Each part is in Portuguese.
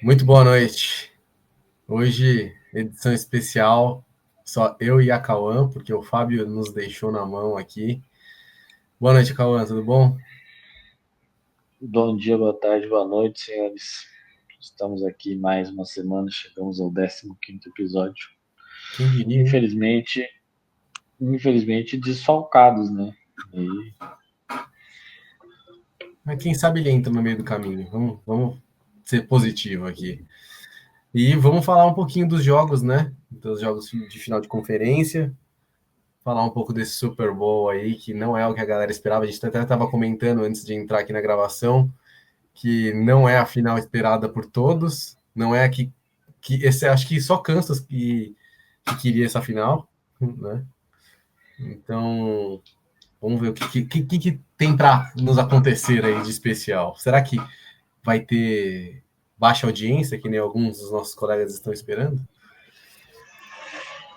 Muito boa noite. Hoje, edição especial, só eu e a Cauã, porque o Fábio nos deixou na mão aqui. Boa noite, Cauã, tudo bom? Bom dia, boa tarde, boa noite, senhores. Estamos aqui mais uma semana, chegamos ao 15º episódio. Quem diria, hein? Infelizmente, infelizmente desfalcados, né? E, Mas quem sabe ele entra no meio do caminho. Vamos ser positivo aqui. E vamos falar um pouquinho dos jogos, né? Dos jogos de final de conferência. Falar um pouco desse Super Bowl aí, que não é o que a galera esperava. A gente até estava comentando antes de entrar aqui na gravação, que não é a final esperada por todos, não é que esse, acho que só Kansas que queria essa final, né? Então, vamos ver o que tem para nos acontecer aí de especial. Será que vai ter baixa audiência, que nem alguns dos nossos colegas estão esperando?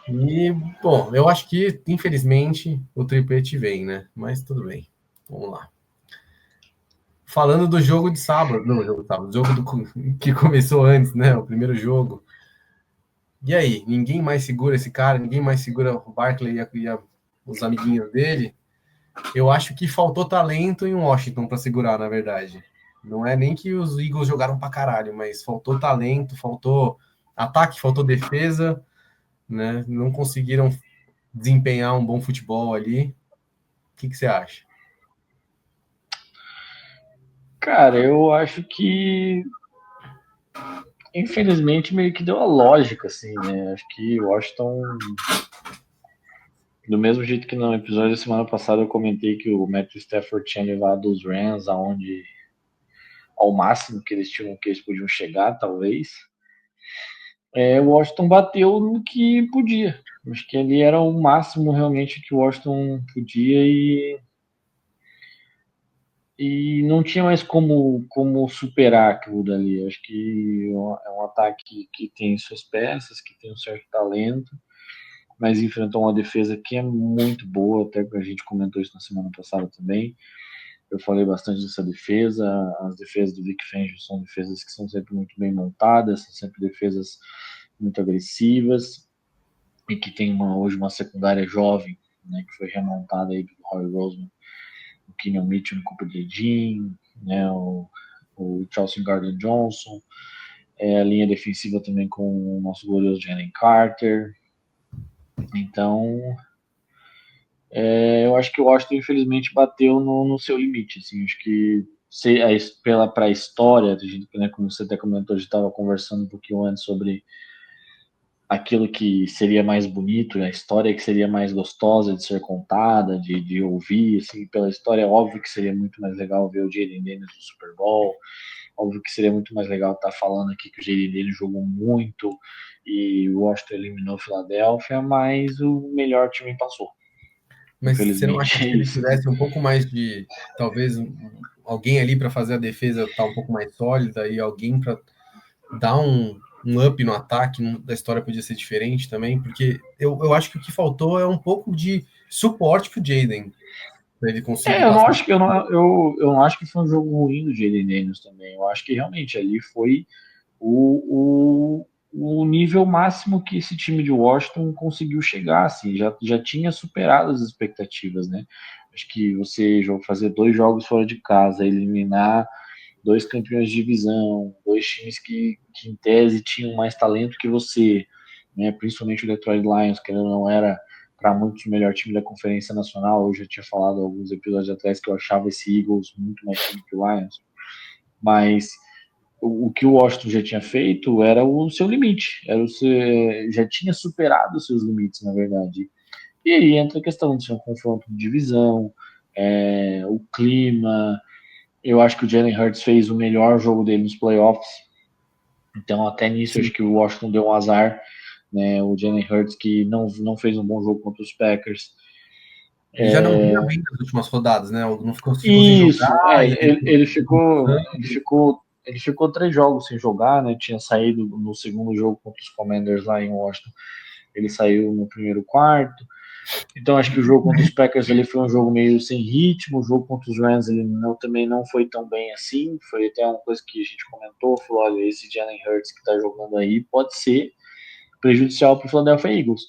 E, bom, eu acho que, infelizmente, o triplete vem, né? Mas tudo bem. Vamos lá. Falando do jogo de sábado, não, jogo de sábado, jogo que começou antes, né? O primeiro jogo. E aí, ninguém mais segura esse cara, ninguém mais segura o Barkley os amiguinhos dele. Eu acho que faltou talento em Washington para segurar, na verdade. Não é nem que os Eagles jogaram para caralho, mas faltou talento, faltou ataque, faltou defesa, né? Não conseguiram desempenhar um bom futebol ali. O que você acha? cara, eu acho que infelizmente meio que deu a lógica, assim, né? Acho que o Washington, do mesmo jeito que no episódio da semana passada eu comentei que o Matthew Stafford tinha levado os Rams aonde ao máximo que eles podiam chegar, talvez. O Washington bateu no que podia. Acho que ali era o máximo realmente que o Washington podia e não tinha mais como superar aquilo dali. Acho que é um ataque que tem suas peças, que tem um certo talento, mas enfrentou uma defesa que é muito boa, até que a gente comentou isso na semana passada também. Eu falei bastante dessa defesa. As defesas do Vic Fangio são defesas que são sempre muito bem montadas, são sempre defesas muito agressivas e que tem hoje uma secundária jovem, né, que foi remontada aí pelo Roy Roseman, o Kenyon Mitchell no Cooper Jean, né, o Chelsea Gardner Johnson, a linha defensiva também com o nosso glorioso Jalen Carter. Então, eu acho que o Washington infelizmente bateu no seu limite. Assim, acho que para a história, né, como você até comentou, a gente estava conversando um pouquinho antes sobre aquilo que seria mais bonito, a história que seria mais gostosa de ser contada, de ouvir, assim, pela história, é óbvio que seria muito mais legal ver o Jayden Daniels no Super Bowl, óbvio que seria muito mais legal estar falando aqui que o Jayden Daniels jogou muito e o Washington eliminou a Filadélfia, mas o melhor time passou. Mas você não acha Infelizmente que é se ele isso. tivesse um pouco mais de, talvez, alguém ali para fazer a defesa estar um pouco mais sólida e alguém para dar um up no ataque, da história podia ser diferente também? Porque eu acho que o que faltou é um pouco de suporte pro Jaden, para ele conseguir Eu não passar. acho que eu não acho que foi um jogo ruim do Jayden Daniels também. Eu acho que realmente ali foi o nível máximo que esse time de Washington conseguiu chegar, assim, já tinha superado as expectativas, né? Acho que você fazer 2 jogos fora de casa, eliminar 2 campeões de divisão, 2 times que em tese tinham mais talento que você, né? Principalmente o Detroit Lions, que não era para muitos o melhor time da Conferência Nacional. Eu já tinha falado alguns episódios atrás que eu achava esse Eagles muito mais time que o Lions, mas o que o Washington já tinha feito era o seu limite, já tinha superado os seus limites, na verdade. E aí entra a questão de ser um confronto de divisão, o clima. Eu acho que o Jalen Hurts fez o melhor jogo dele nos playoffs, então até nisso eu Sim. acho que o Washington deu um azar, né? O Jalen Hurts que não fez um bom jogo contra os Packers. Ele já não vinha bem nas últimas rodadas, né? Não ficou sem jogar Isso, e ele ficou 3 jogos sem jogar, né? Tinha saído no segundo jogo contra os Commanders lá em Washington. Ele saiu no primeiro quarto. Então acho que o jogo contra os Packers ali foi um jogo meio sem ritmo, o jogo contra os Rams ele também não foi tão bem assim, foi até uma coisa que a gente comentou, falou, olha, esse Jalen Hurts que tá jogando aí pode ser prejudicial para o Philadelphia Eagles.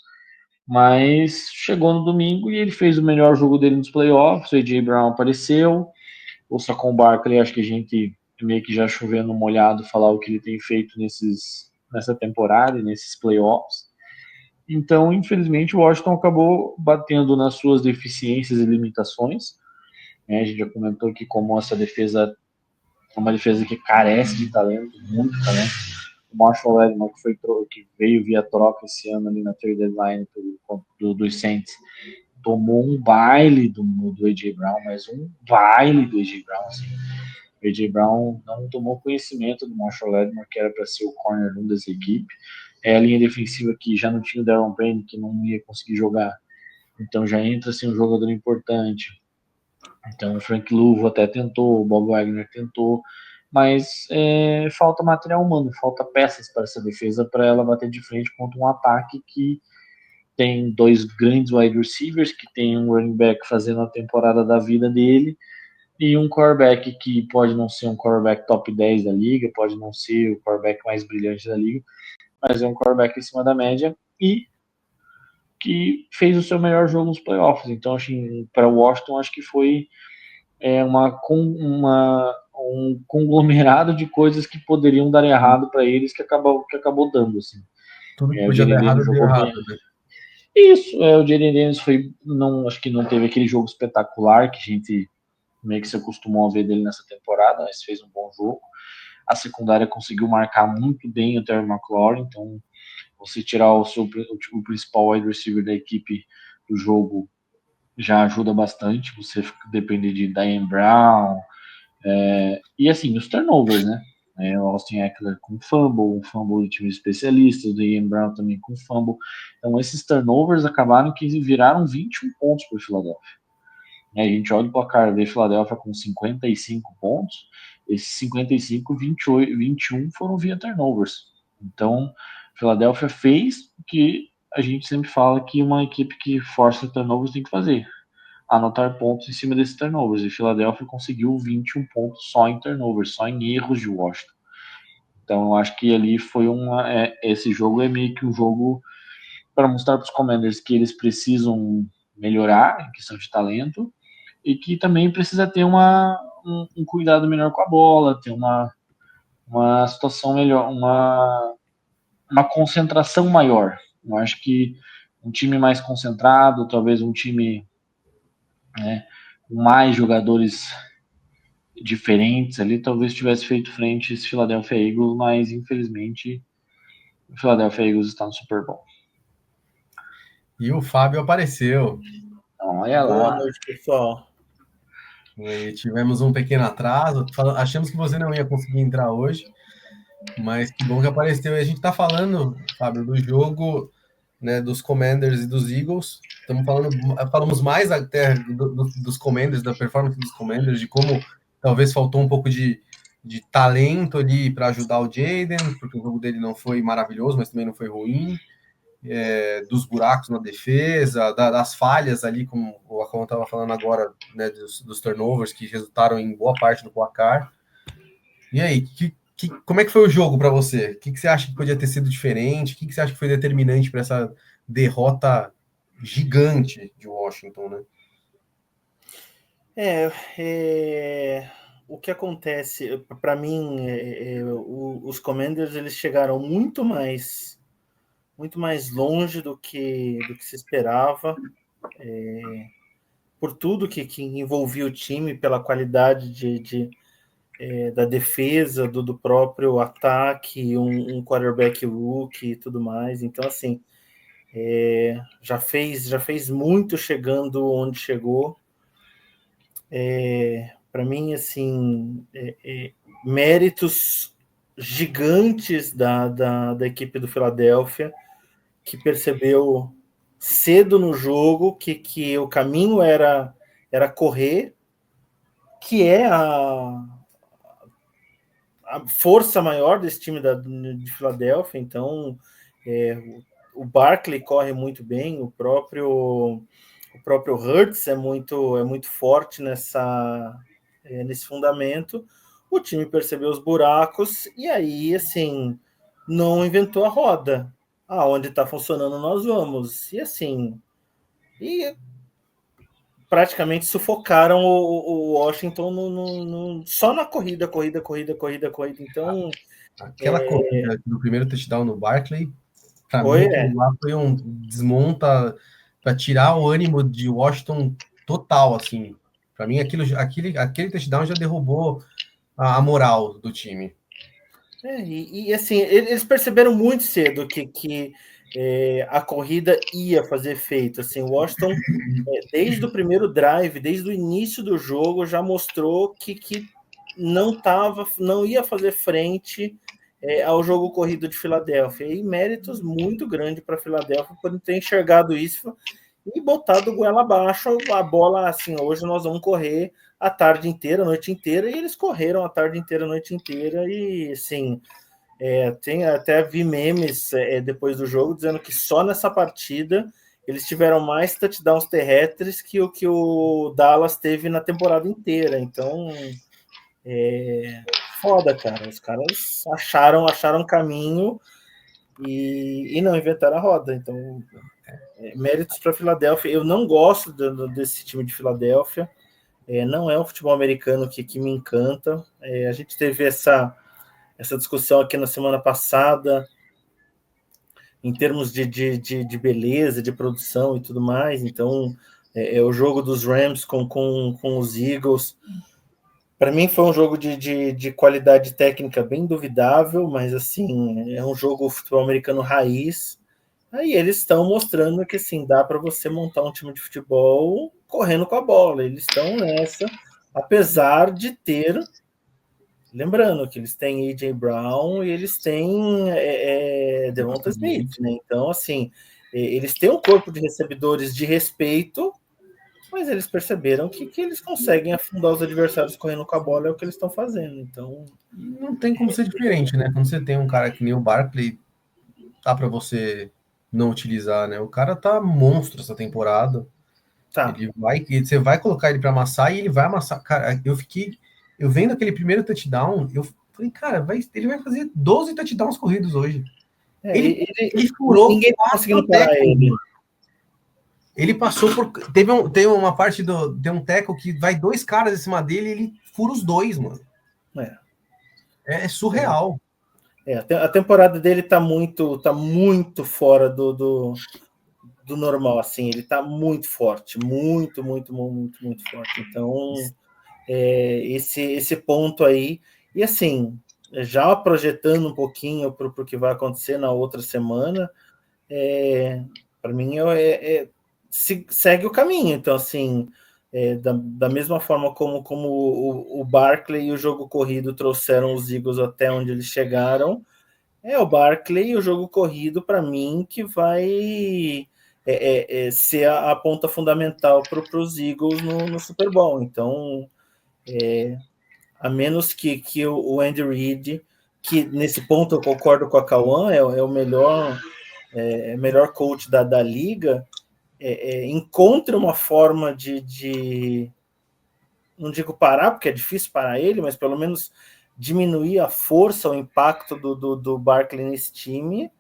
Mas chegou no domingo e ele fez o melhor jogo dele nos playoffs, o A.J. Brown apareceu, o Saquon Barkley, acho que a gente meio que já chovendo molhado falar o que ele tem feito nessa temporada e nesses playoffs. Então, infelizmente, o Washington acabou batendo nas suas deficiências e limitações. Né? A gente já comentou aqui como essa defesa é uma defesa que carece de talento, muito talento. O Marshall Ledman, que veio via troca esse ano ali na trade deadline dos Saints, tomou um baile do A.J. Brown, mas um baile do A.J. Brown. Assim. O A.J. Brown não tomou conhecimento do Marshall Ledman, que era para ser o corner 1 dessa equipe. A linha defensiva que já não tinha o Darren Payne, que não ia conseguir jogar. Então já entra assim, um jogador importante. Então o Frank Luvo até tentou, o Bob Wagner tentou, mas falta material humano, falta peças para essa defesa para ela bater de frente contra um ataque que tem dois grandes wide receivers, que tem um running back fazendo a temporada da vida dele, e um quarterback que pode não ser um quarterback top 10 da liga, pode não ser o quarterback mais brilhante da liga, mas é um quarterback em cima da média e que fez o seu melhor jogo nos playoffs. Então, para o Washington, acho que foi um conglomerado de coisas que poderiam dar errado para eles que acabou dando. Assim. Tudo que O podia dar Jaden errado Daniels deu jogou bem. errado, né? Isso, o Jaden Daniels acho que não teve aquele jogo espetacular que a gente meio que se acostumou a ver dele nessa temporada, mas fez um bom jogo. A secundária conseguiu marcar muito bem o Terry McLaurin, então você tirar o principal wide receiver da equipe do jogo já ajuda bastante. Você depender de Diane Brown. E assim, os turnovers, né? O Austin Eckler com fumble, um fumble de time especialista, o Diane Brown também com fumble. Então, esses turnovers acabaram que viraram 21 pontos para o Philadelphia. A gente olha o placar de Philadelphia com 55 pontos, esses 55, 28, 21 foram via turnovers. Então, Philadelphia fez o que a gente sempre fala que uma equipe que força turnovers tem que fazer. Anotar pontos em cima desses turnovers. E Philadelphia conseguiu 21 pontos só em turnovers, só em erros de Washington. Então, eu acho que ali foi esse jogo é meio que um jogo para mostrar para os Commanders que eles precisam melhorar em questão de talento e que também precisa ter um cuidado melhor com a bola, ter uma situação melhor, uma concentração maior. Eu acho que um time mais concentrado, talvez um time com mais jogadores diferentes ali, talvez tivesse feito frente esse Philadelphia Eagles, mas infelizmente o Philadelphia Eagles está no Super Bowl. E o Fábio apareceu. Olha Boa lá. noite, pessoal. E tivemos um pequeno atraso. Achamos que você não ia conseguir entrar hoje, mas que bom que apareceu. E a gente está falando, Fábio, do jogo, né, dos Commanders e dos Eagles. Falamos mais até dos Commanders, da performance dos Commanders, de como talvez faltou um pouco de talento ali para ajudar o Jaden, porque o jogo dele não foi maravilhoso, mas também não foi ruim. Dos buracos na defesa, das falhas ali, como o Acon estava falando agora, né, dos turnovers que resultaram em boa parte do placar. E aí, como é que foi o jogo para você? O que você acha que podia ter sido diferente? O que você acha que foi determinante para essa derrota gigante de Washington, né? O que acontece, para mim, os Commanders eles chegaram muito mais longe do que se esperava, por tudo que envolvia o time, pela qualidade da defesa, do próprio ataque, um quarterback rookie e tudo mais. Então, assim, já fez muito chegando onde chegou. Para mim, assim, méritos gigantes da equipe do Philadelphia, que percebeu cedo no jogo que o caminho era correr, que é a força maior desse time de Filadélfia. Então, o Barkley corre muito bem, o próprio Hurts é muito forte nesse fundamento. O time percebeu os buracos e aí, assim, não inventou a roda. Onde está funcionando, nós vamos. E assim, praticamente sufocaram o Washington só na corrida. Então, Aquela corrida do primeiro touchdown no Barkley, para mim, foi. aquilo lá foi um desmonta para tirar o ânimo de Washington total, assim. Para mim, aquele touchdown já derrubou a moral do time. Assim, eles perceberam muito cedo que a corrida ia fazer efeito. Assim, o Washington, desde o primeiro drive, desde o início do jogo, já mostrou que não ia fazer frente ao jogo corrido de Filadélfia. E méritos muito grandes para a Filadélfia por ter enxergado isso e botado o goela abaixo. A bola, assim, hoje nós vamos correr a tarde inteira, a noite inteira, e eles correram a tarde inteira, a noite inteira, e assim, até vi memes depois do jogo dizendo que só nessa partida eles tiveram mais touchdowns terrestres que o Dallas teve na temporada inteira. Então, foda, cara. Os caras acharam caminho e não inventaram a roda. Então, méritos para a Filadélfia. Eu não gosto desse time de Filadélfia. Não é um futebol americano que me encanta. A gente teve essa discussão aqui na semana passada, em termos de beleza, de produção e tudo mais. Então, o jogo dos Rams com os Eagles. Para mim foi um jogo de qualidade técnica bem duvidável, mas assim, é um jogo futebol americano raiz. Aí eles estão mostrando que assim, dá para você montar um time de futebol correndo com a bola. Eles estão nessa, apesar de ter. Lembrando que eles têm A.J. Brown e eles têm Devonta Smith, né? Então, assim, eles têm um corpo de recebedores de respeito, mas eles perceberam que eles conseguem afundar os adversários correndo com a bola, é o que eles estão fazendo. Então, não tem como ser diferente, né? Quando você tem um cara que nem o Barkley, dá para você não utilizar, né? O cara tá monstro essa temporada. tá. Você vai colocar ele para amassar e ele vai amassar. Cara, eu vendo aquele primeiro touchdown, eu falei, cara, ele vai fazer 12 touchdowns corridos hoje. Ele furou. Ninguém tá conseguindo parar ele. Ele passou por. Teve uma parte tem um teco que vai 2 caras em cima dele e ele fura os 2, mano. É surreal. A temporada dele tá muito fora do normal, assim. Ele tá muito forte, muito forte. Então, esse ponto aí. E assim, já projetando um pouquinho para o que vai acontecer na outra semana, para mim segue o caminho. Então, assim, da mesma forma como o Barkley e o jogo corrido trouxeram os Eagles até onde eles chegaram, o Barkley e o jogo corrido, para mim, que vai ser a ponta fundamental para os Eagles no Super Bowl. Então, a menos que o Andy Reid, que nesse ponto eu concordo com a Cauã, é o melhor coach da liga, encontre uma forma de não digo parar, porque é difícil parar ele, mas pelo menos diminuir a força, o impacto do Barkley nesse time,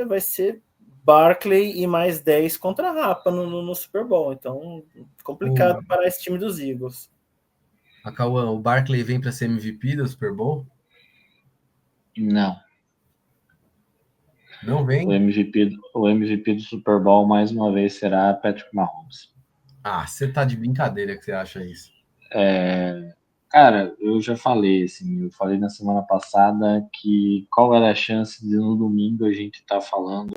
vai ser Barkley e mais 10 contra a Rapa no Super Bowl. Então, complicado parar esse time dos Eagles. A Cauã, o Barkley vem para ser MVP do Super Bowl? Não. Não vem? O MVP do Super Bowl, mais uma vez, será Patrick Mahomes. Você tá de brincadeira que você acha isso. Cara, eu já falei, assim, eu falei na semana passada que qual era a chance de no domingo a gente tá falando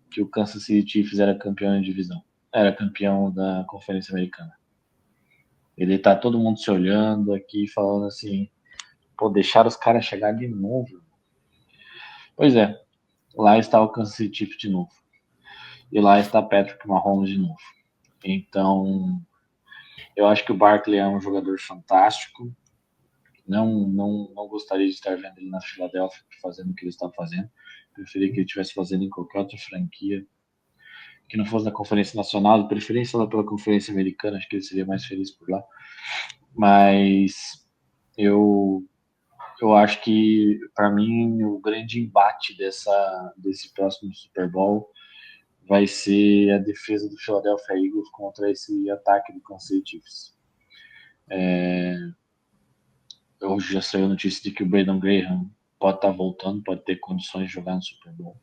que o Kansas City Chiefs era campeão de divisão, era campeão da Conferência Americana. Ele tá todo mundo se olhando aqui, falando assim, pô, deixaram os caras chegar de novo. Pois é, lá está o Kansas City Chiefs de novo. E lá está Patrick Mahomes de novo. Então, eu acho que o Barkley é um jogador fantástico. Não gostaria de estar vendo ele na Filadélfia fazendo o que ele está fazendo. preferia que ele estivesse fazendo em qualquer outra franquia, que não fosse na Conferência Nacional, de preferência lá pela Conferência Americana, acho que ele seria mais feliz por lá. Mas eu acho que, para mim, o grande embate desse próximo Super Bowl vai ser a defesa do Philadelphia Eagles contra esse ataque do Kansas City Chiefs. Hoje já saiu a notícia de que o Brandon Graham pode estar voltando, pode ter condições de jogar no Super Bowl.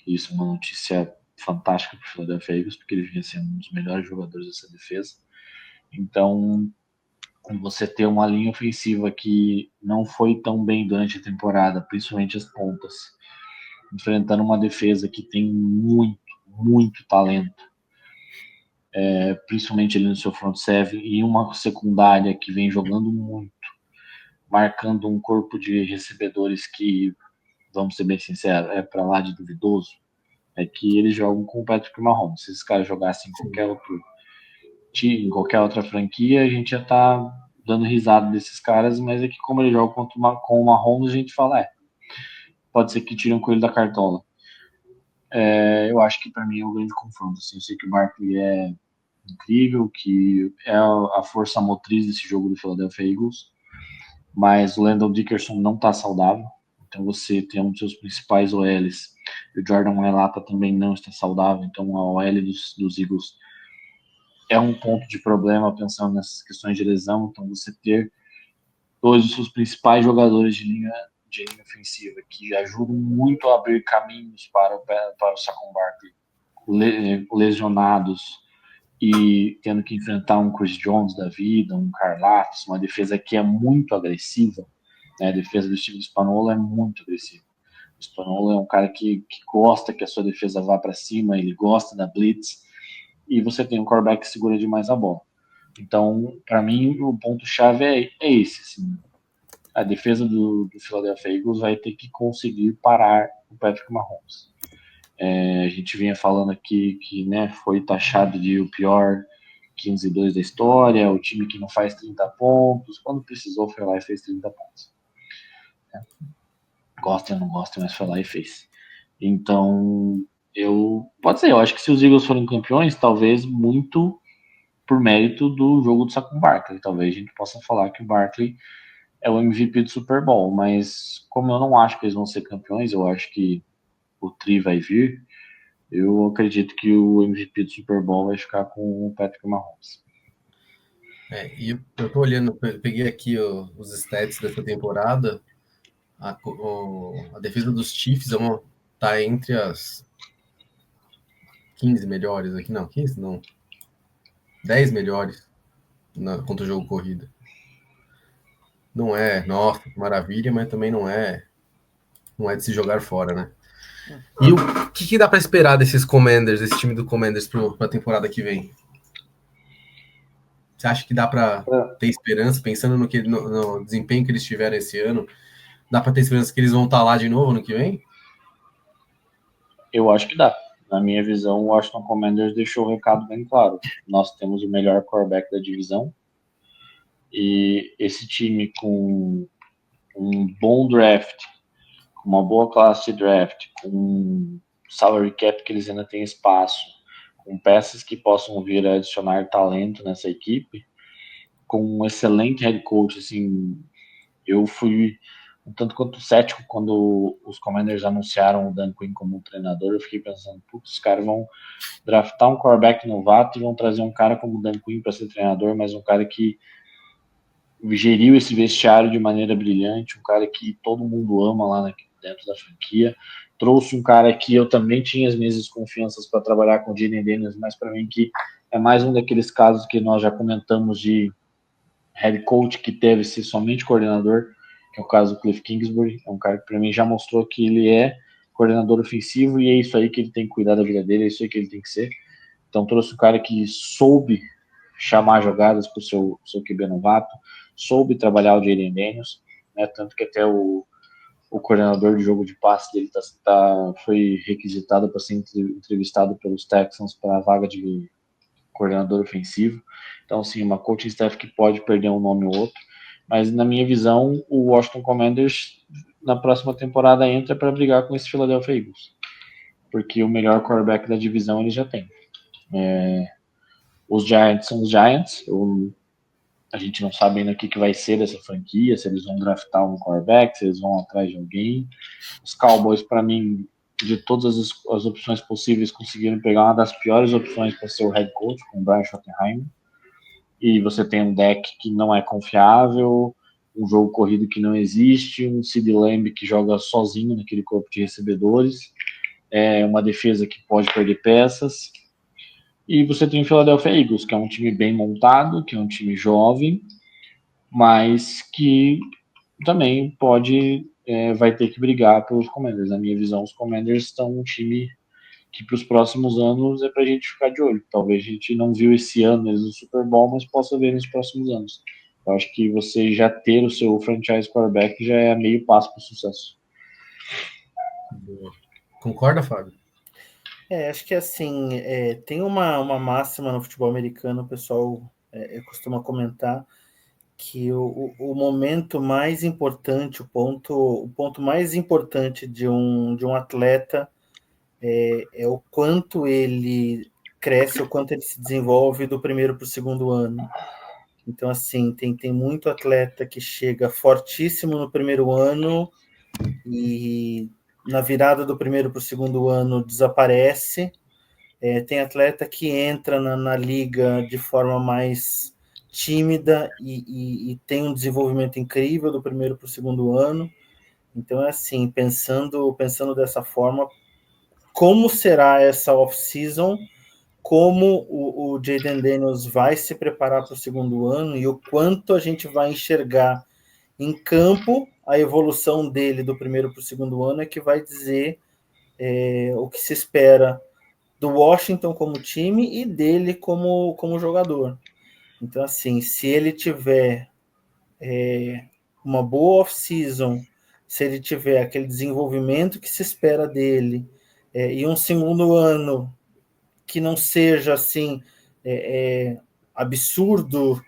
Isso é uma notícia fantástica para o Philadelphia Eagles, porque ele vinha sendo um dos melhores jogadores dessa defesa. Então, você ter uma linha ofensiva que não foi tão bem durante a temporada, principalmente as pontas, enfrentando uma defesa que tem muito talento, principalmente ali no seu front seven, e uma secundária que vem jogando muito, marcando um corpo de recebedores que, vamos ser bem sinceros, é para lá de duvidoso, é que eles jogam com o Patrick Mahomes. Se esses caras jogassem em qualquer outro time, em qualquer outra franquia, a gente já tá dando risada desses caras, mas é que como ele joga com o Mahomes, a gente fala, pode ser que tirem um coelho da cartola. Eu acho que para mim é um grande confronto. Assim, eu sei que o Barkley é incrível, que é a força motriz desse jogo do Philadelphia Eagles, mas o Landon Dickerson não está saudável, então você tem um dos seus principais OLs, e o Jordan Mailata também não está saudável, então a OL dos Eagles é um ponto de problema pensando nessas questões de lesão, então você ter dois dos seus principais jogadores de linha ofensiva que ajudam muito a abrir caminhos para o Saquon Barkley lesionados e tendo que enfrentar um Chris Jones da vida, um Karlaftis, uma defesa que é muito agressiva, né? A defesa do Steve Spagnuolo é muito agressiva. O Spagnuolo é um cara que gosta que a sua defesa vá para cima, ele gosta da blitz, e você tem um quarterback que segura demais a bola. Então, para mim, o ponto-chave é esse. Assim, a defesa do Philadelphia Eagles vai ter que conseguir parar o Patrick Mahomes. A gente vinha falando aqui que, né, foi taxado de o pior 15-2 da história, o time que não faz 30 pontos. Quando precisou, foi lá e fez 30 pontos. Gostem ou não gostem, mas foi lá e fez. Então, pode ser, eu acho que se os Eagles forem campeões, talvez muito por mérito do jogo do Saquon Barkley. Talvez a gente possa falar que o Barkley é o MVP do Super Bowl, mas como eu não acho que eles vão ser campeões, eu acho que o Tri vai vir, eu acredito que o MVP do Super Bowl vai ficar com o Patrick Mahomes. E eu tô olhando, peguei aqui os stats dessa temporada, a defesa dos Chiefs tá entre as 15 melhores aqui, não, 15 não, 10 melhores contra o jogo corrida. Não é, nossa, maravilha, mas também não é de se jogar fora, né? E o que dá para esperar desses Commanders, desse time do Commanders para a temporada que vem? Você acha que dá para ter esperança, pensando no desempenho que eles tiveram esse ano, dá para ter esperança que eles vão estar lá de novo no que vem? Eu acho que dá. Na minha visão, o Washington Commanders deixou o recado bem claro. Nós temos o melhor quarterback da divisão e esse time com um bom draft, com uma boa classe de draft, com um salary cap que eles ainda têm espaço, com peças que possam vir a adicionar talento nessa equipe, com um excelente head coach, assim, eu fui um tanto quanto cético quando os Commanders anunciaram o Dan Quinn como treinador. Eu fiquei pensando, putz, os caras vão draftar um quarterback novato e vão trazer um cara como o Dan Quinn para ser treinador, mas um cara que geriu esse vestiário de maneira brilhante, um cara que todo mundo ama lá dentro da franquia. Trouxe um cara que eu também tinha as minhas desconfianças para trabalhar com o Jaden Daniels, mas para mim que é mais um daqueles casos que nós já comentamos de head coach que deve ser somente coordenador, que é o caso do Cliff Kingsbury. É um cara que para mim já mostrou que ele é coordenador ofensivo e é isso aí que ele tem que cuidar da vida dele, é isso aí que ele tem que ser. Então trouxe um cara que soube chamar jogadas para o seu QB novato, soube trabalhar o Jaden Daniels, né, tanto que até o coordenador de jogo de passe dele foi requisitado para ser entrevistado pelos Texans para a vaga de coordenador ofensivo. Então, sim, uma coaching staff que pode perder um nome ou outro, mas na minha visão, o Washington Commanders na próxima temporada entra para brigar com esse Philadelphia Eagles, porque o melhor quarterback da divisão ele já tem. Os Giants são os Giants, a gente não sabe ainda o que vai ser dessa franquia, se eles vão draftar um quarterback, se eles vão atrás de alguém. Os Cowboys, para mim, de todas as opções possíveis, conseguiram pegar uma das piores opções para ser o head coach, com o Brian Schottenheimer. E você tem um deck que não é confiável, um jogo corrido que não existe, um CeeDee Lamb que joga sozinho naquele corpo de recebedores, uma defesa que pode perder peças. E você tem o Philadelphia Eagles, que é um time bem montado, que é um time jovem, mas que também vai ter que brigar pelos Commanders. Na minha visão, os Commanders estão um time que para os próximos anos é para a gente ficar de olho. Talvez a gente não viu esse ano eles no Super Bowl, mas possa ver nos próximos anos. Eu acho que você já ter o seu franchise quarterback já é meio passo para o sucesso. Boa. Concorda, Fábio? Acho que assim, tem uma máxima no futebol americano, o pessoal costuma comentar, que o momento mais importante, o ponto mais importante de um atleta é o quanto ele cresce, o quanto ele se desenvolve do primeiro para o segundo ano. Então, assim, tem muito atleta que chega fortíssimo no primeiro ano e na virada do primeiro para o segundo ano desaparece. Tem atleta que entra na liga de forma mais tímida e tem um desenvolvimento incrível do primeiro para o segundo ano. Então, assim, pensando dessa forma, como será essa off-season, como o Jayden Daniels vai se preparar para o segundo ano e o quanto a gente vai enxergar em campo a evolução dele do primeiro para o segundo ano é que vai dizer o que se espera do Washington como time e dele como jogador. Então, assim, se ele tiver uma boa off-season, se ele tiver aquele desenvolvimento que se espera dele e um segundo ano que não seja assim absurdo,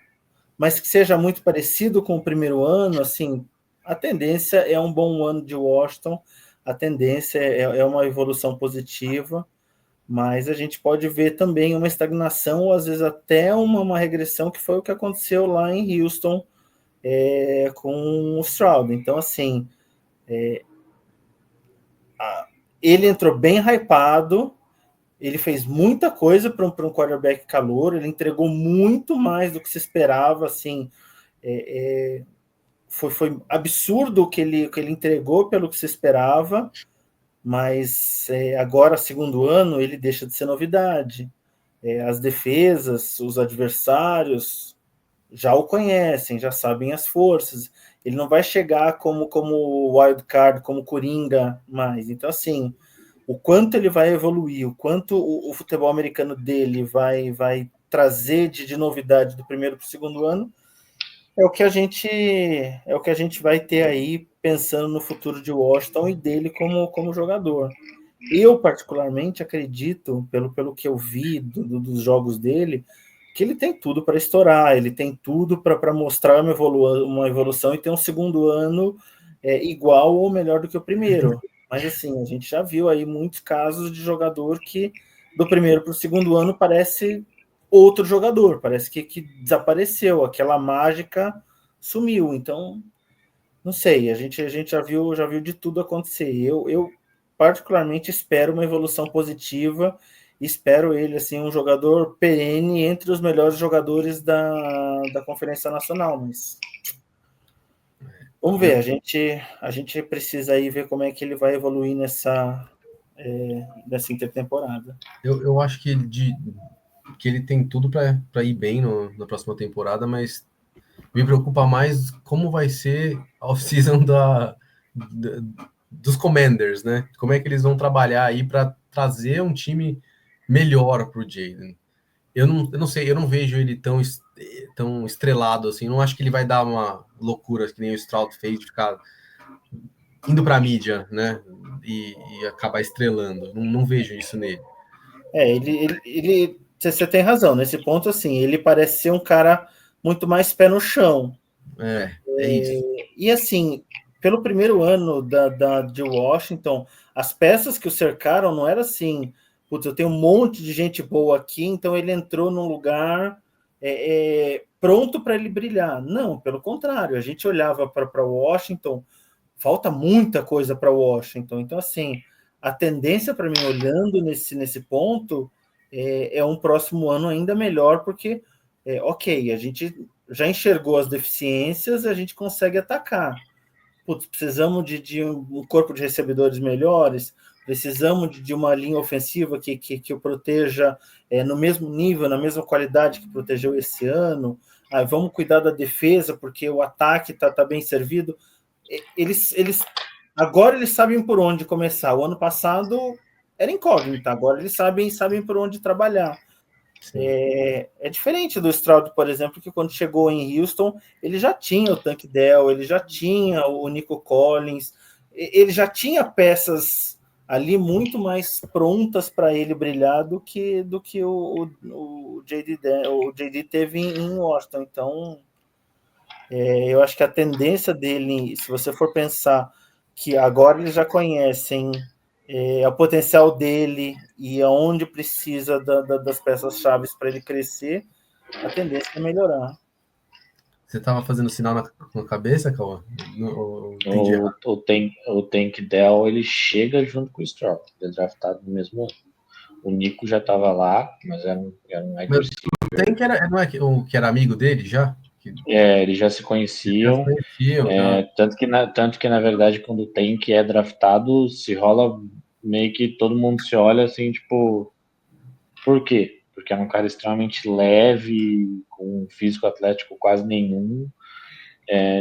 mas que seja muito parecido com o primeiro ano, assim, a tendência é um bom ano de Washington, a tendência é uma evolução positiva, mas a gente pode ver também uma estagnação ou às vezes até uma regressão, que foi o que aconteceu lá em Houston com o Stroud. Então, assim, ele entrou bem hypado, ele fez muita coisa para um quarterback calouro, ele entregou muito mais do que se esperava, assim, foi absurdo o que ele entregou pelo que se esperava, mas agora, segundo ano, ele deixa de ser novidade. As defesas, os adversários já o conhecem, já sabem as forças. Ele não vai chegar como wild card, como coringa mais. Então, assim, o quanto ele vai evoluir, o quanto o futebol americano dele vai trazer de novidade do primeiro para o segundo ano, é o que a gente vai ter aí pensando no futuro de Washington e dele como jogador. Eu, particularmente, acredito, pelo que eu vi dos jogos dele, que ele tem tudo para estourar, ele tem tudo para mostrar uma evolução e ter um segundo ano igual ou melhor do que o primeiro. Mas, assim, a gente já viu aí muitos casos de jogador que do primeiro para o segundo ano parece outro jogador, parece que desapareceu, aquela mágica sumiu. Então, não sei, a gente já viu de tudo acontecer. Eu particularmente espero uma evolução positiva, espero ele assim um jogador perene entre os melhores jogadores da Conferência Nacional, mas vamos ver, a gente precisa aí ver como é que ele vai evoluir nessa intertemporada. Eu acho que ele tem tudo para ir bem na próxima temporada, mas me preocupa mais como vai ser a off-season dos Commanders, né? Como é que eles vão trabalhar aí para trazer um time melhor para o Jayden. Eu não sei, eu não vejo ele tão estrelado assim. Não acho que ele vai dar uma loucura que nem o Stroud fez de ficar indo para a mídia, né? E acabar estrelando. Não vejo isso nele. Você tem razão nesse ponto, assim, ele parece ser um cara muito mais pé no chão. É isso. E assim, pelo primeiro ano de Washington, as peças que o cercaram não era assim, putz, eu tenho um monte de gente boa aqui, então ele entrou num lugar pronto para ele brilhar. Não, pelo contrário, a gente olhava para Washington, falta muita coisa para Washington. Então, assim, a tendência para mim, olhando nesse ponto, é um próximo ano ainda melhor, porque, ok, a gente já enxergou as deficiências, a gente consegue atacar. Putz, precisamos de um corpo de recebedores melhores, precisamos de uma linha ofensiva que o proteja no mesmo nível, na mesma qualidade que protegeu esse ano. Vamos cuidar da defesa, porque o ataque está bem servido. Agora eles sabem por onde começar. O ano passado era incógnita, agora eles sabem por onde trabalhar. É diferente do Stroud, por exemplo, que quando chegou em Houston, ele já tinha o Tank Dell, ele já tinha o Nico Collins, ele já tinha peças ali muito mais prontas para ele brilhar do que o JD teve em Washington. Então, eu acho que a tendência dele, se você for pensar que agora eles já conhecem o potencial dele e aonde precisa das peças-chave para ele crescer, a tendência é melhorar. Você estava fazendo sinal na cabeça, Cauã? O Tank Dell, ele chega junto com o Stroud, ele é draftado no mesmo ano. O Nico já estava lá, mas era um wide receiver. Tem que não é que era amigo dele já? Eles já se conheciam. Tanto que, na verdade, quando o Tank é draftado, se rola meio que todo mundo se olha assim, tipo, por quê? Porque é um cara extremamente leve, com um físico atlético quase nenhum.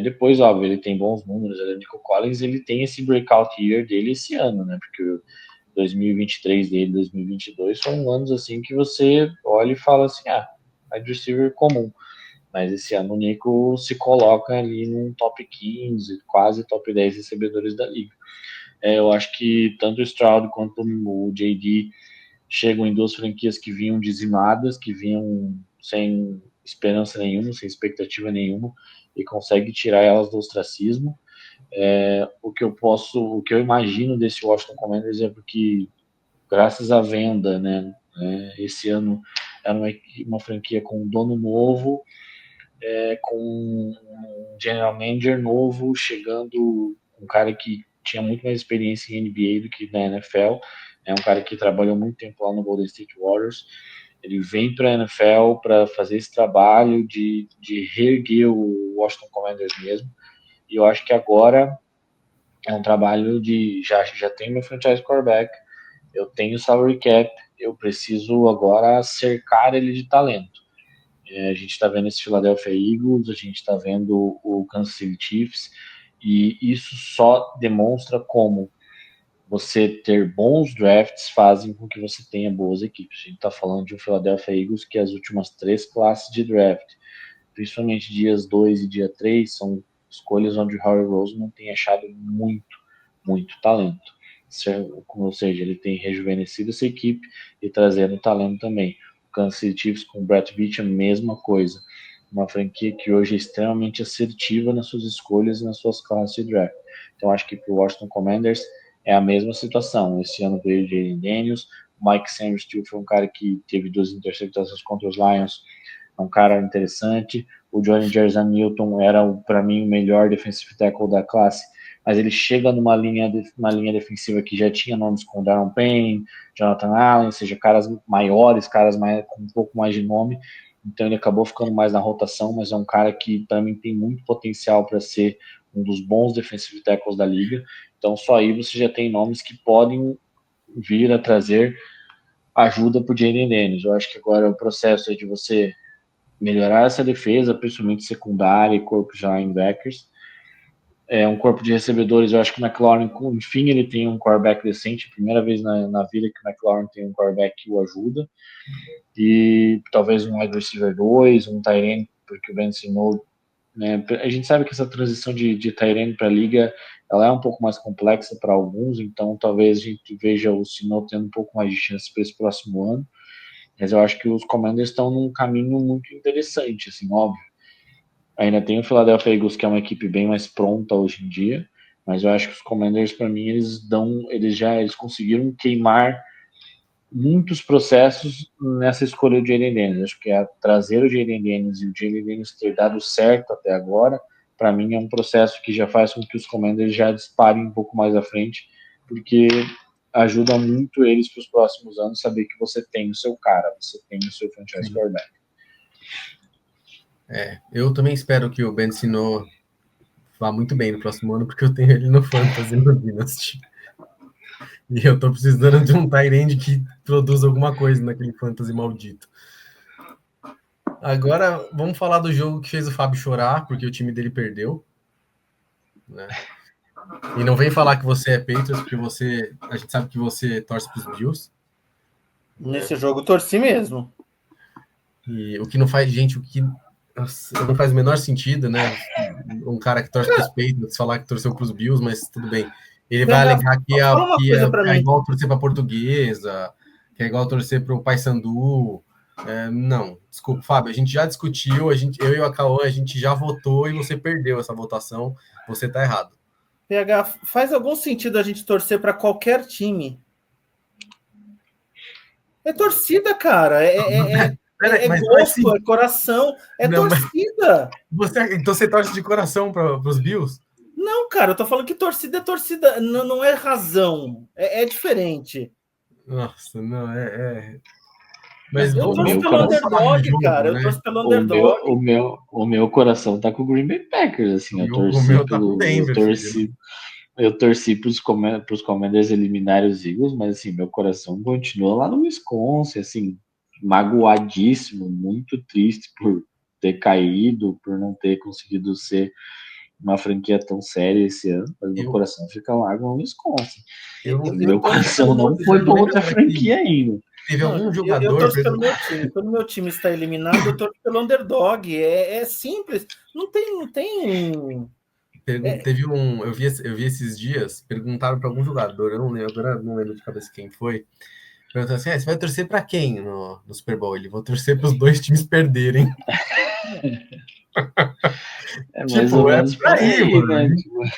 Depois, óbvio, ele tem bons números. O Nico Collins, ele tem esse breakout year dele esse ano, né? Porque o 2023 dele, 2022 são anos assim que você olha e fala assim, wide receiver comum. Mas esse ano o Nico se coloca ali num top 15, quase top 10 recebedores da liga. Eu acho que tanto o Stroud quanto o JD chegam em duas franquias que vinham dizimadas, que vinham sem esperança nenhuma, sem expectativa nenhuma, e consegue tirar elas do ostracismo. O que eu imagino desse Washington Commanders é porque, graças à venda, né, esse ano era uma franquia com um dono novo, com um general manager novo, chegando um cara que tinha muito mais experiência em NBA do que na NFL, é um cara que trabalhou muito tempo lá no Golden State Warriors. Ele vem para a NFL para fazer esse trabalho de reerguer o Washington Commanders mesmo. E eu acho que agora é um trabalho de já tenho meu franchise quarterback, eu tenho salary cap, eu preciso agora cercar ele de talento. A gente está vendo esse Philadelphia Eagles, a gente está vendo o Kansas City Chiefs, e isso só demonstra como você ter bons drafts fazem com que você tenha boas equipes. A gente está falando de um Philadelphia Eagles que as últimas 3 classes de draft, principalmente dias 2 e dia 3, são escolhas onde o Harry Roseman tem achado muito talento. Ou seja, ele tem rejuvenescido essa equipe e trazendo talento também. O Kansas City Chiefs com o Brett Veach, a mesma coisa. Uma franquia que hoje é extremamente assertiva nas suas escolhas e nas suas classes de draft. Então, acho que para o Washington Commanders é a mesma situação. Esse ano veio o Jayden Daniels, o Mike Sainristil foi um cara que teve 2 interceptações contra os Lions, é um cara interessante. O Johnny Jerzan Newton era, para mim, o melhor defensive tackle da classe, mas ele chega numa linha defensiva que já tinha nomes como Darren Payne, Jonathan Allen, ou seja, caras maiores, com um pouco mais de nome, então ele acabou ficando mais na rotação, mas é um cara que, para mim, tem muito potencial para ser um dos bons defensive tackles da liga, então só aí você já tem nomes que podem vir a trazer ajuda para o Jayden Daniels. Eu acho que agora o processo é de você melhorar essa defesa, principalmente secundária e corpo de linebackers. Um corpo de recebedores, eu acho que o McLaurin, enfim, ele tem um quarterback decente, primeira vez na vida que o McLaurin tem um quarterback que o ajuda, e talvez um wide receiver 2, um tight end, porque o Ben Sinow, né, a gente sabe que essa transição de tight end para a liga, ela é um pouco mais complexa para alguns, então talvez a gente veja o Sinow tendo um pouco mais de chance para esse próximo ano, mas eu acho que os Commanders estão num caminho muito interessante, assim, óbvio. Ainda tem o Philadelphia Eagles, que é uma equipe bem mais pronta hoje em dia, Mas eu acho que os Commanders, para mim, eles conseguiram queimar muitos processos nessa escolha do Jayden Daniels. Acho que trazer o Jayden Daniels e o Jayden Daniels ter dado certo até agora, para mim é um processo que já faz com que os Commanders já disparem um pouco mais à frente, porque ajuda muito eles para os próximos anos saber que você tem o seu cara, você tem o seu franchise quarterback. Eu também espero que o Ben Sinnott vá muito bem no próximo ano, porque eu tenho ele no Fantasy no Dynasty. E eu tô precisando de um tight end que produza alguma coisa naquele Fantasy maldito. Agora, vamos falar do jogo que fez o Fábio chorar, porque o time dele perdeu. Né? E não vem falar que você é Patriots, porque a gente sabe que você torce para os Bills. Nesse jogo, torci mesmo. E o que não faz, gente, não faz o menor sentido, né? Um cara que torce para os Patriots falar que torceu para os Bills, mas tudo bem. Ele vai alegar que é igual torcer para a Portuguesa, que é igual torcer para o Paysandu. Não, desculpa, Fábio, a gente já discutiu, eu e o Acauã, a gente já votou e você perdeu essa votação, você tá errado. PH, faz algum sentido a gente torcer para qualquer time? É torcida, cara. É gosto, é coração, torcida. Então você torce de coração para os Bills? Não, cara, eu tô falando que torcida é torcida, não é razão. É diferente. Nossa, não, Mas eu torço pelo underdog, cara. Eu torço pelo underdog. O meu coração tá com o Green Bay Packers, assim. O meu tá com o Denver. Eu torci pros Commanders eliminarem os Eagles, mas assim, meu coração continua lá no Wisconsin, assim, magoadíssimo, muito triste por ter caído, por não ter conseguido ser uma franquia tão séria esse ano, mas meu coração fica lá no Wisconsin. Meu coração não foi para outra franquia ainda. Teve algum jogador... Eu torço pelo meu time. Quando o meu time está eliminado, eu torço pelo underdog. É simples. Não tem... Teve eu vi esses dias, perguntaram para algum jogador, eu não lembro, agora não lembro de cabeça quem foi, perguntaram assim, você vai torcer para quem no Super Bowl? Ele, vou torcer para os dois times perderem. Pra aí, mano. Né?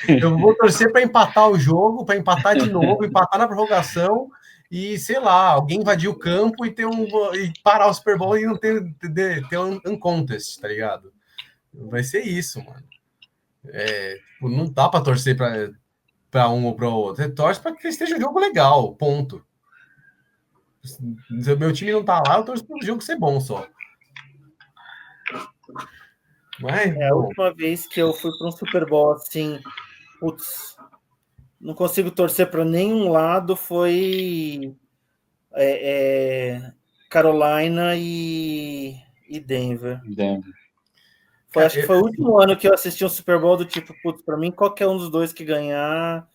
Eu vou torcer para empatar o jogo, para empatar de novo, empatar na prorrogação e, sei lá, alguém invadir o campo e parar o Super Bowl e não ter um contest, tá ligado? Vai ser isso, mano. Não dá para torcer para um ou para o outro. Você torce para que esteja um jogo legal, ponto. Se o meu time não tá lá, eu torço para o jogo ser bom só. Mas, a última vez que eu fui para um Super Bowl assim, putz, não consigo torcer para nenhum lado, foi Carolina e Denver. Acho que foi o último ano que eu assisti um Super Bowl do tipo, putz, para mim, qualquer um dos dois que ganhar.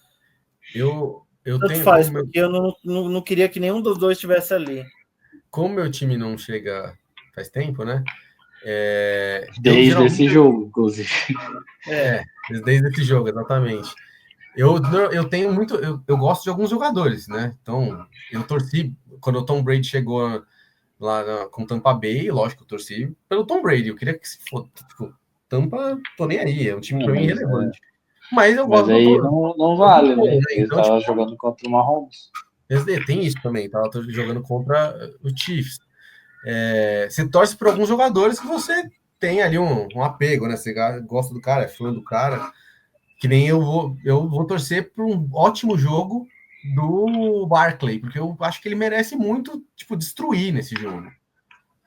Tanto faz, porque eu não queria que nenhum dos dois estivesse ali. Como meu time não chega faz tempo, né? Desde esse jogo, inclusive. Desde esse jogo, exatamente. Eu tenho muito. Eu gosto de alguns jogadores, né? Então, eu torci quando o Tom Brady chegou lá com Tampa Bay, lógico, eu torci pelo Tom Brady. Eu queria que se fosse, tipo, Tampa, tô nem aí, é um time pra mim irrelevante. Mas eu gosto. Mas aí não vale, né? Ele então, tava jogando contra o Mahomes. Tem isso também, tava jogando contra o Chiefs. Você torce por alguns jogadores que você tem ali um apego, né? Você gosta do cara, é fã do cara. Que nem eu vou torcer por um ótimo jogo do Barkley, porque eu acho que ele merece muito, tipo, destruir nesse jogo.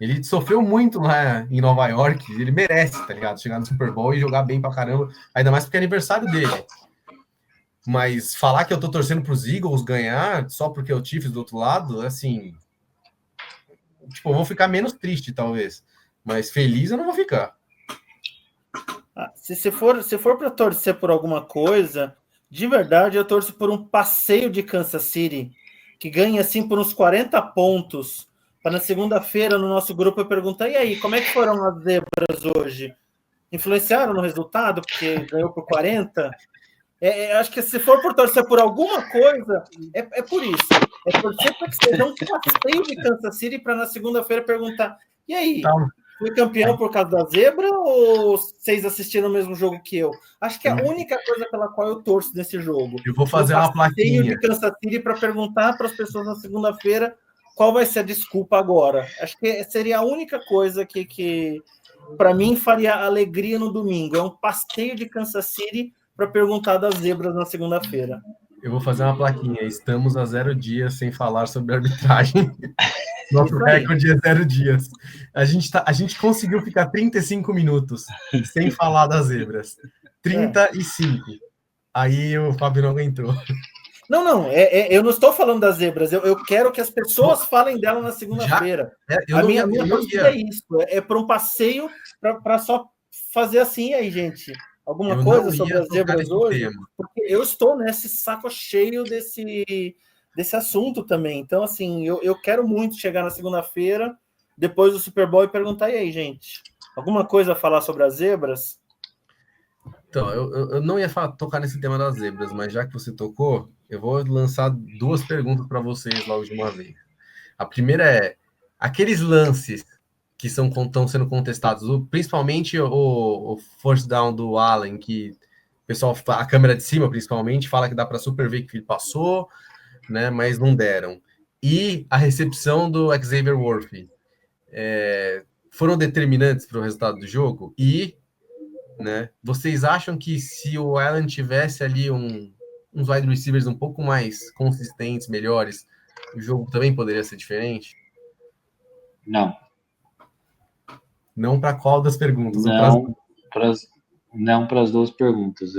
Ele sofreu muito lá em Nova York, ele merece, tá ligado? Chegar no Super Bowl e jogar bem pra caramba, ainda mais porque é aniversário dele. Mas falar que eu tô torcendo pros Eagles ganhar só porque é o Chiefs do outro lado, assim... Tipo, eu vou ficar menos triste, talvez. Mas feliz eu não vou ficar. Se for para torcer por alguma coisa, de verdade, eu torço por um passeio de Kansas City, que ganha assim por uns 40 pontos, para na segunda-feira no nosso grupo eu perguntar, e aí, como é que foram as zebras hoje? Influenciaram no resultado, porque ganhou por 40? Acho que se for por torcer por alguma coisa, é por isso. É torcer para que seja um passeio de Kansas City para na segunda-feira perguntar, e aí, foi campeão por causa da zebra ou vocês assistiram o mesmo jogo que eu? Acho que é a única coisa pela qual eu torço nesse jogo. Eu vou fazer uma plaquinha de Kansas City para perguntar para as pessoas na segunda-feira qual vai ser a desculpa agora. Acho que seria a única coisa que para mim faria alegria no domingo. É um passeio de Kansas City para perguntar das zebras na segunda-feira. Eu vou fazer uma plaquinha. Estamos a 0 dias sem falar sobre arbitragem. Nosso recorde é 0 dias. A gente conseguiu ficar 35 minutos sem falar das zebras. 35. Aí o Fábio não aguentou. Não, eu não estou falando das zebras. Eu quero que as pessoas falem dela na segunda-feira. A minha torcida é isso. É para um passeio para só fazer assim aí, gente. Alguma coisa sobre as zebras hoje? Porque eu estou nesse saco cheio desse assunto também. Então, assim, eu quero muito chegar na segunda-feira, depois do Super Bowl, e perguntar, e aí, gente? Alguma coisa a falar sobre as zebras? Então, eu não ia tocar nesse tema das zebras, mas já que você tocou, eu vou lançar 2 perguntas para vocês logo de uma vez. A primeira é, aqueles lances que estão sendo contestados, principalmente o first down do Allen, que o pessoal, a câmera de cima principalmente, fala que dá para super ver que ele passou, né, mas não deram. E a recepção do Xavier Worthy foram determinantes para o resultado do jogo? E, né, vocês acham que se o Allen tivesse ali uns wide receivers um pouco mais consistentes, melhores, o jogo também poderia ser diferente? Não. Não para qual das perguntas? Não para as 2 perguntas.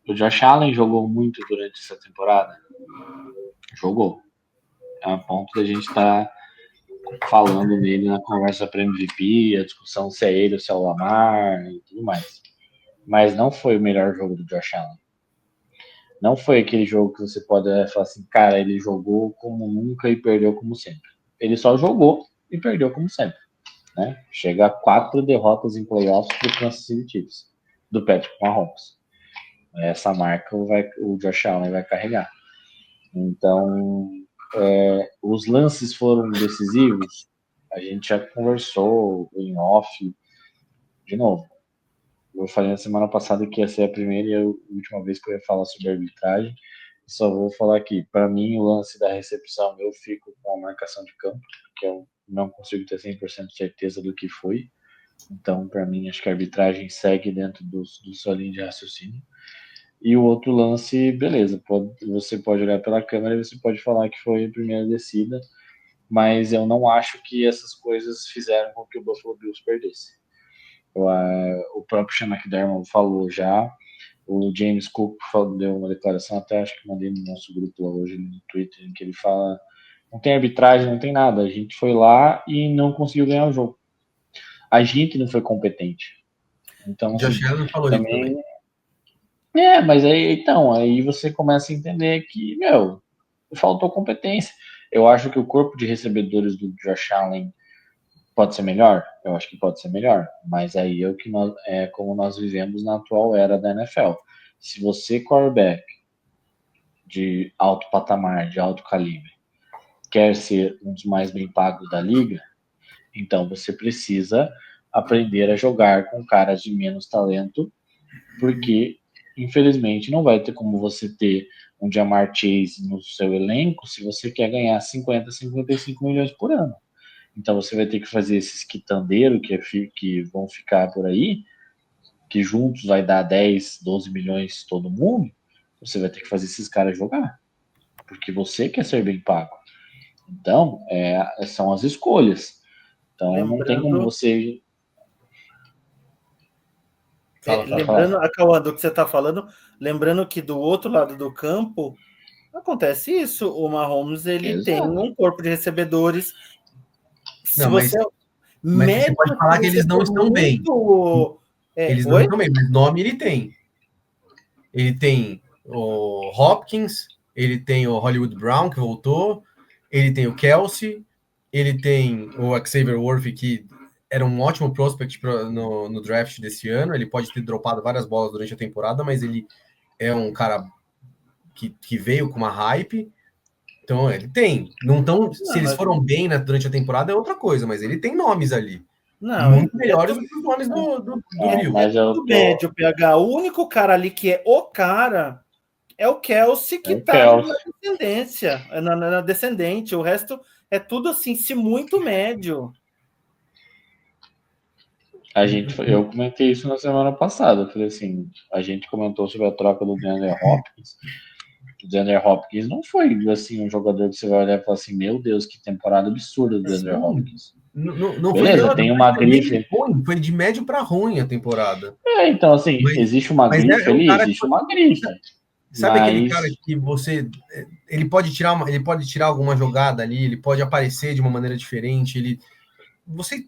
O Josh Allen jogou muito durante essa temporada? Jogou. É a ponto da gente estar falando nele na conversa para MVP, a discussão se é ele ou se é o Lamar e tudo mais. Mas não foi o melhor jogo do Josh Allen. Não foi aquele jogo que você pode falar assim, cara, ele jogou como nunca e perdeu como sempre. Ele só jogou e perdeu como sempre. Né? Chega a 4 derrotas em playoffs para o Kansas City Chiefs, do Patrick Mahomes. Essa marca o Josh Allen vai carregar. Então, os lances foram decisivos. A gente já conversou em off. De novo, eu falei na semana passada que ia ser a primeira e a última vez que eu ia falar sobre arbitragem. Só vou falar aqui. Para mim, o lance da recepção, eu fico com a marcação de campo, que eu não consigo ter 100% de certeza do que foi. Então, para mim, acho que a arbitragem segue dentro do sua linha de raciocínio. E o outro lance, beleza, você pode olhar pela câmera e você pode falar que foi a primeira descida, mas eu não acho que essas coisas fizeram com que o Buffalo Bills perdesse. O próprio Sean McDermott falou já, o James Cook deu uma declaração, até acho que mandei no nosso grupo lá hoje no Twitter, em que ele fala, não tem arbitragem, não tem nada, a gente foi lá e não conseguiu ganhar o jogo. A gente não foi competente. Então, Josh Allen falou isso também. Mas aí você começa a entender que, faltou competência. Eu acho que o corpo de recebedores do Josh Allen pode ser melhor? Eu acho que pode ser melhor. Mas aí é como nós vivemos na atual era da NFL. Se você, quarterback de alto patamar, de alto calibre, quer ser um dos mais bem pagos da liga, então você precisa aprender a jogar com caras de menos talento, porque infelizmente não vai ter como você ter um Ja'Marr Chase no seu elenco se você quer ganhar 50, 55 milhões por ano. Então você vai ter que fazer esses quitandeiros que vão ficar por aí, que juntos vai dar 10, 12 milhões todo mundo, você vai ter que fazer esses caras jogar, porque você quer ser bem pago. Então, são as escolhas. Então não tem como você... Lembrando, Cauã, do que você está falando, lembrando que do outro lado do campo acontece isso. O Mahomes tem um corpo de recebedores. Mas você pode falar que eles não estão bem. Eles não estão bem, mas nome ele tem. Ele tem o Hopkins, ele tem o Hollywood Brown, que voltou, ele tem o Kelsey, ele tem o Xavier Worthy, que era um ótimo prospect no draft desse ano. Ele pode ter dropado várias bolas durante a temporada, mas ele é um cara que veio com uma hype. Então, ele tem. Não tão, se eles mas- foram bem, né, durante a temporada é outra coisa, mas ele tem nomes ali. Não, Muito é melhores do que os nomes do Não, Bills. mas eu tudo tô. médio, PH. O único cara ali que é o cara é o Kelsey, que É o tá Kelsey. na descendência, na descendente. O resto é tudo assim, se muito médio. Eu comentei isso na semana passada. Eu falei assim, a gente comentou sobre a troca do DeAndre Hopkins. O DeAndre Hopkins não foi assim um jogador que você vai olhar e falar assim, meu Deus, que temporada absurda do DeAndre Sim, Hopkins. não foi, Beleza, não tem foi uma nem grife. ruim, foi de médio para ruim a temporada. Então assim, Mas, existe uma mas grife é um ali, cara que existe uma grife. sabe aquele cara Mas que você ele pode tirar alguma jogada ali, ele pode aparecer de uma maneira diferente, ele você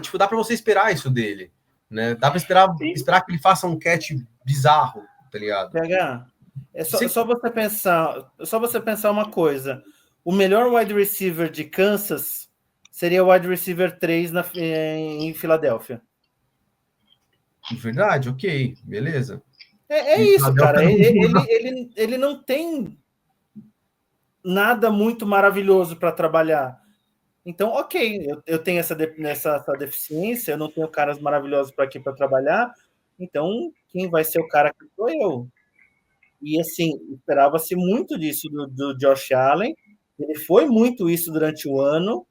tipo, dá para você esperar isso dele, né? Dá para esperar que ele faça um catch bizarro, tá ligado? PH, é só você pensar uma coisa. O melhor wide receiver de Kansas seria o wide receiver 3 em Filadélfia. Verdade, ok, beleza. É E isso, cara. Philadelphia Ele não tem nada muito maravilhoso para trabalhar. Então, ok, eu tenho essa deficiência, eu não tenho caras maravilhosos para aqui para trabalhar. Então, quem vai ser o cara que sou eu? E assim, esperava-se muito disso do Josh Allen. Ele foi muito isso durante o ano,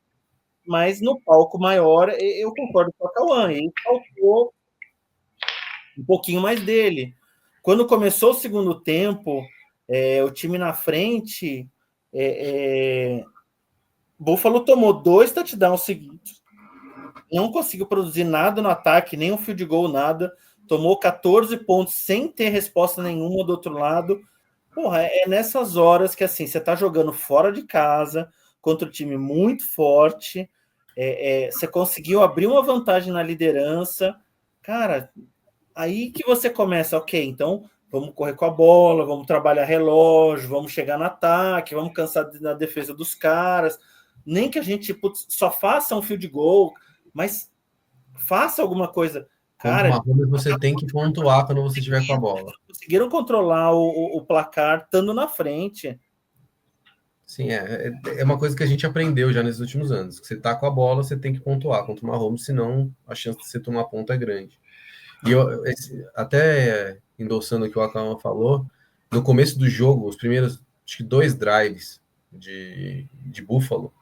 mas no palco maior eu concordo com o Cauã. Ele faltou um pouquinho mais dele. Quando começou o segundo tempo, o time na frente, Buffalo tomou 2 touchdowns seguidos, não conseguiu produzir nada no ataque, nem um field goal, nada. Tomou 14 pontos sem ter resposta nenhuma do outro lado. Porra, é nessas horas que assim, você tá jogando fora de casa, contra um time muito forte, você conseguiu abrir uma vantagem na liderança. Cara, aí que você começa, ok, então vamos correr com a bola, vamos trabalhar relógio, vamos chegar no ataque, vamos cansar na defesa dos caras. Nem que a gente tipo, só faça um field goal, mas faça alguma coisa. contra Cara, uma Mahomes você tem que pontuar quando você estiver com a bola. conseguiram controlar o placar estando na frente. Sim, é uma coisa que a gente aprendeu já nesses últimos anos. Que você tá com a bola, você tem que pontuar contra o Mahomes, senão a chance de você tomar ponto é grande. E até endossando o que o Akama falou, no começo do jogo, os primeiros acho que 2 drives de Buffalo,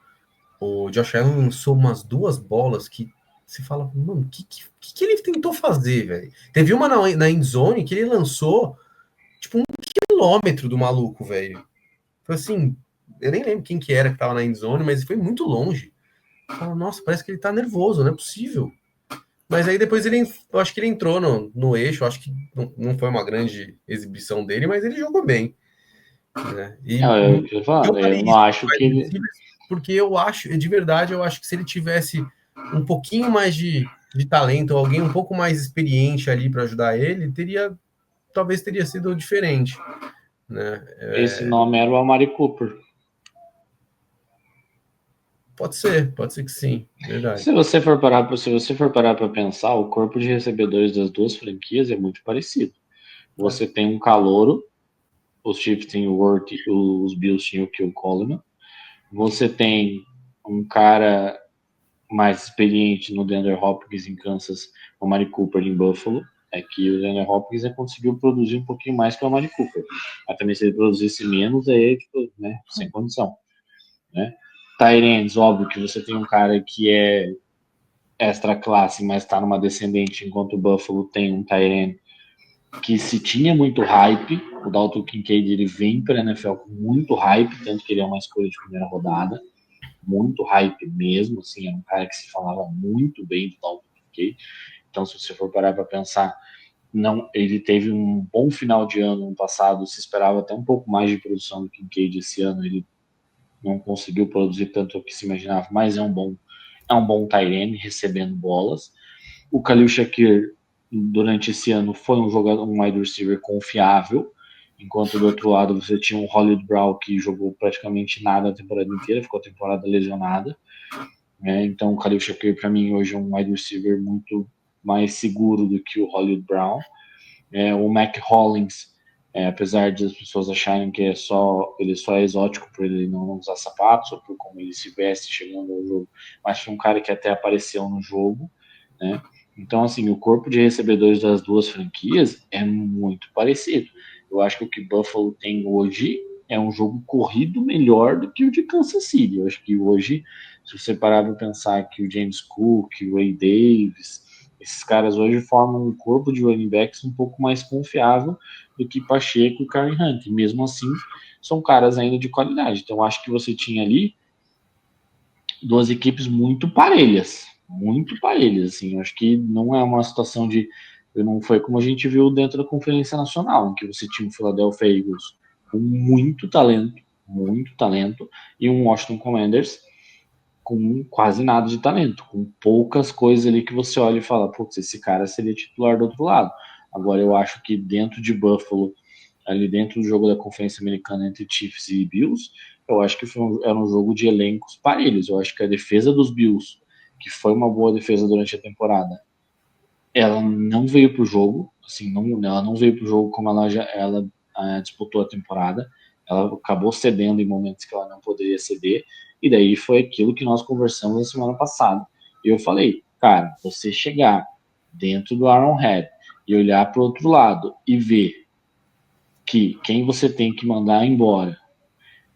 o Josh Allen lançou umas 2 bolas que você fala, mano, o que ele tentou fazer, velho? Teve uma na end zone que ele lançou tipo 1 quilômetro do maluco, velho. Foi assim, eu nem lembro quem que era que tava na end zone, mas foi muito longe. Fala, nossa, parece que ele tá nervoso, não é possível. Mas aí depois eu acho que ele entrou no eixo, acho que não foi uma grande exibição dele, mas ele jogou bem, né? E eu falei eu não isso acho que ele. porque eu acho, de verdade, eu acho que se ele tivesse um pouquinho mais de talento, alguém um pouco mais experiente ali para ajudar ele, talvez teria sido diferente, né? Esse nome era o Amari Cooper. Pode ser que sim, verdade. Se você for parar para pensar, o corpo de recebedores das duas franquias é muito parecido. Você tem um calouro, os Chiefs têm o Worth, os Bills tinham o Kill Coleman. Você tem um cara mais experiente no DeAndre Hopkins em Kansas, o Amari Cooper em Buffalo. É que o DeAndre Hopkins conseguiu produzir um pouquinho mais que o Amari Cooper. Mas também se ele produzisse menos, aí tipo, né, sem condição. Né? Tyrants, óbvio que você tem um cara que é extra classe, mas está numa descendente, enquanto o Buffalo tem um Tyrant que se tinha muito hype, o Dalton Kincaid ele vem para a NFL com muito hype, tanto que ele é uma escolha de primeira rodada, muito hype mesmo, assim, é um cara que se falava muito bem do Dalton Kincaid. Então, se você for parar para pensar, não, ele teve um bom final de ano no passado, se esperava até um pouco mais de produção do Kincaid esse ano, ele não conseguiu produzir tanto o que se imaginava, mas é um bom tight end recebendo bolas. O Khalil Shakir durante esse ano foi um wide receiver confiável, enquanto do outro lado você tinha um Hollywood Brown que jogou praticamente nada a temporada inteira, ficou a temporada lesionada. Então o Khalil Shakir para mim hoje é um wide receiver muito mais seguro do que o Hollywood Brown. O Mac Hollins Apesar de as pessoas acharem que ele só é exótico por ele não usar sapatos ou por como ele se veste chegando ao jogo, mas foi um cara que até apareceu no jogo, né? Então, assim, o corpo de recebedores das duas franquias é muito parecido. Eu acho que o que Buffalo tem hoje é um jogo corrido melhor do que o de Kansas City. Eu acho que hoje, se você parar para pensar que o James Cook, o Ray Davis, esses caras hoje formam um corpo de running backs um pouco mais confiável do que Pacheco e Karen Hunt. Mesmo assim, são caras ainda de qualidade. Então, acho que você tinha ali duas equipes muito parelhas. Muito parelhas, assim. Eu acho que não é uma situação de. Não foi como a gente viu dentro da Conferência Nacional, em que você tinha um Philadelphia Eagles com muito talento, e um Washington Commanders com quase nada de talento, com poucas coisas ali que você olha e fala, putz, esse cara seria titular do outro lado. Agora eu acho que dentro de Buffalo, ali dentro do jogo da Conferência Americana entre Chiefs e Bills, eu acho que era um jogo de elencos parelhos. Eu acho que a defesa dos Bills, que foi uma boa defesa durante a temporada, ela não veio para o jogo, assim, ela não veio para o jogo como ela disputou a temporada. Ela acabou cedendo em momentos que ela não poderia ceder, e daí foi aquilo que nós conversamos na semana passada. E eu falei, cara, você chegar dentro do Arrowhead e olhar para o outro lado e ver que quem você tem que mandar embora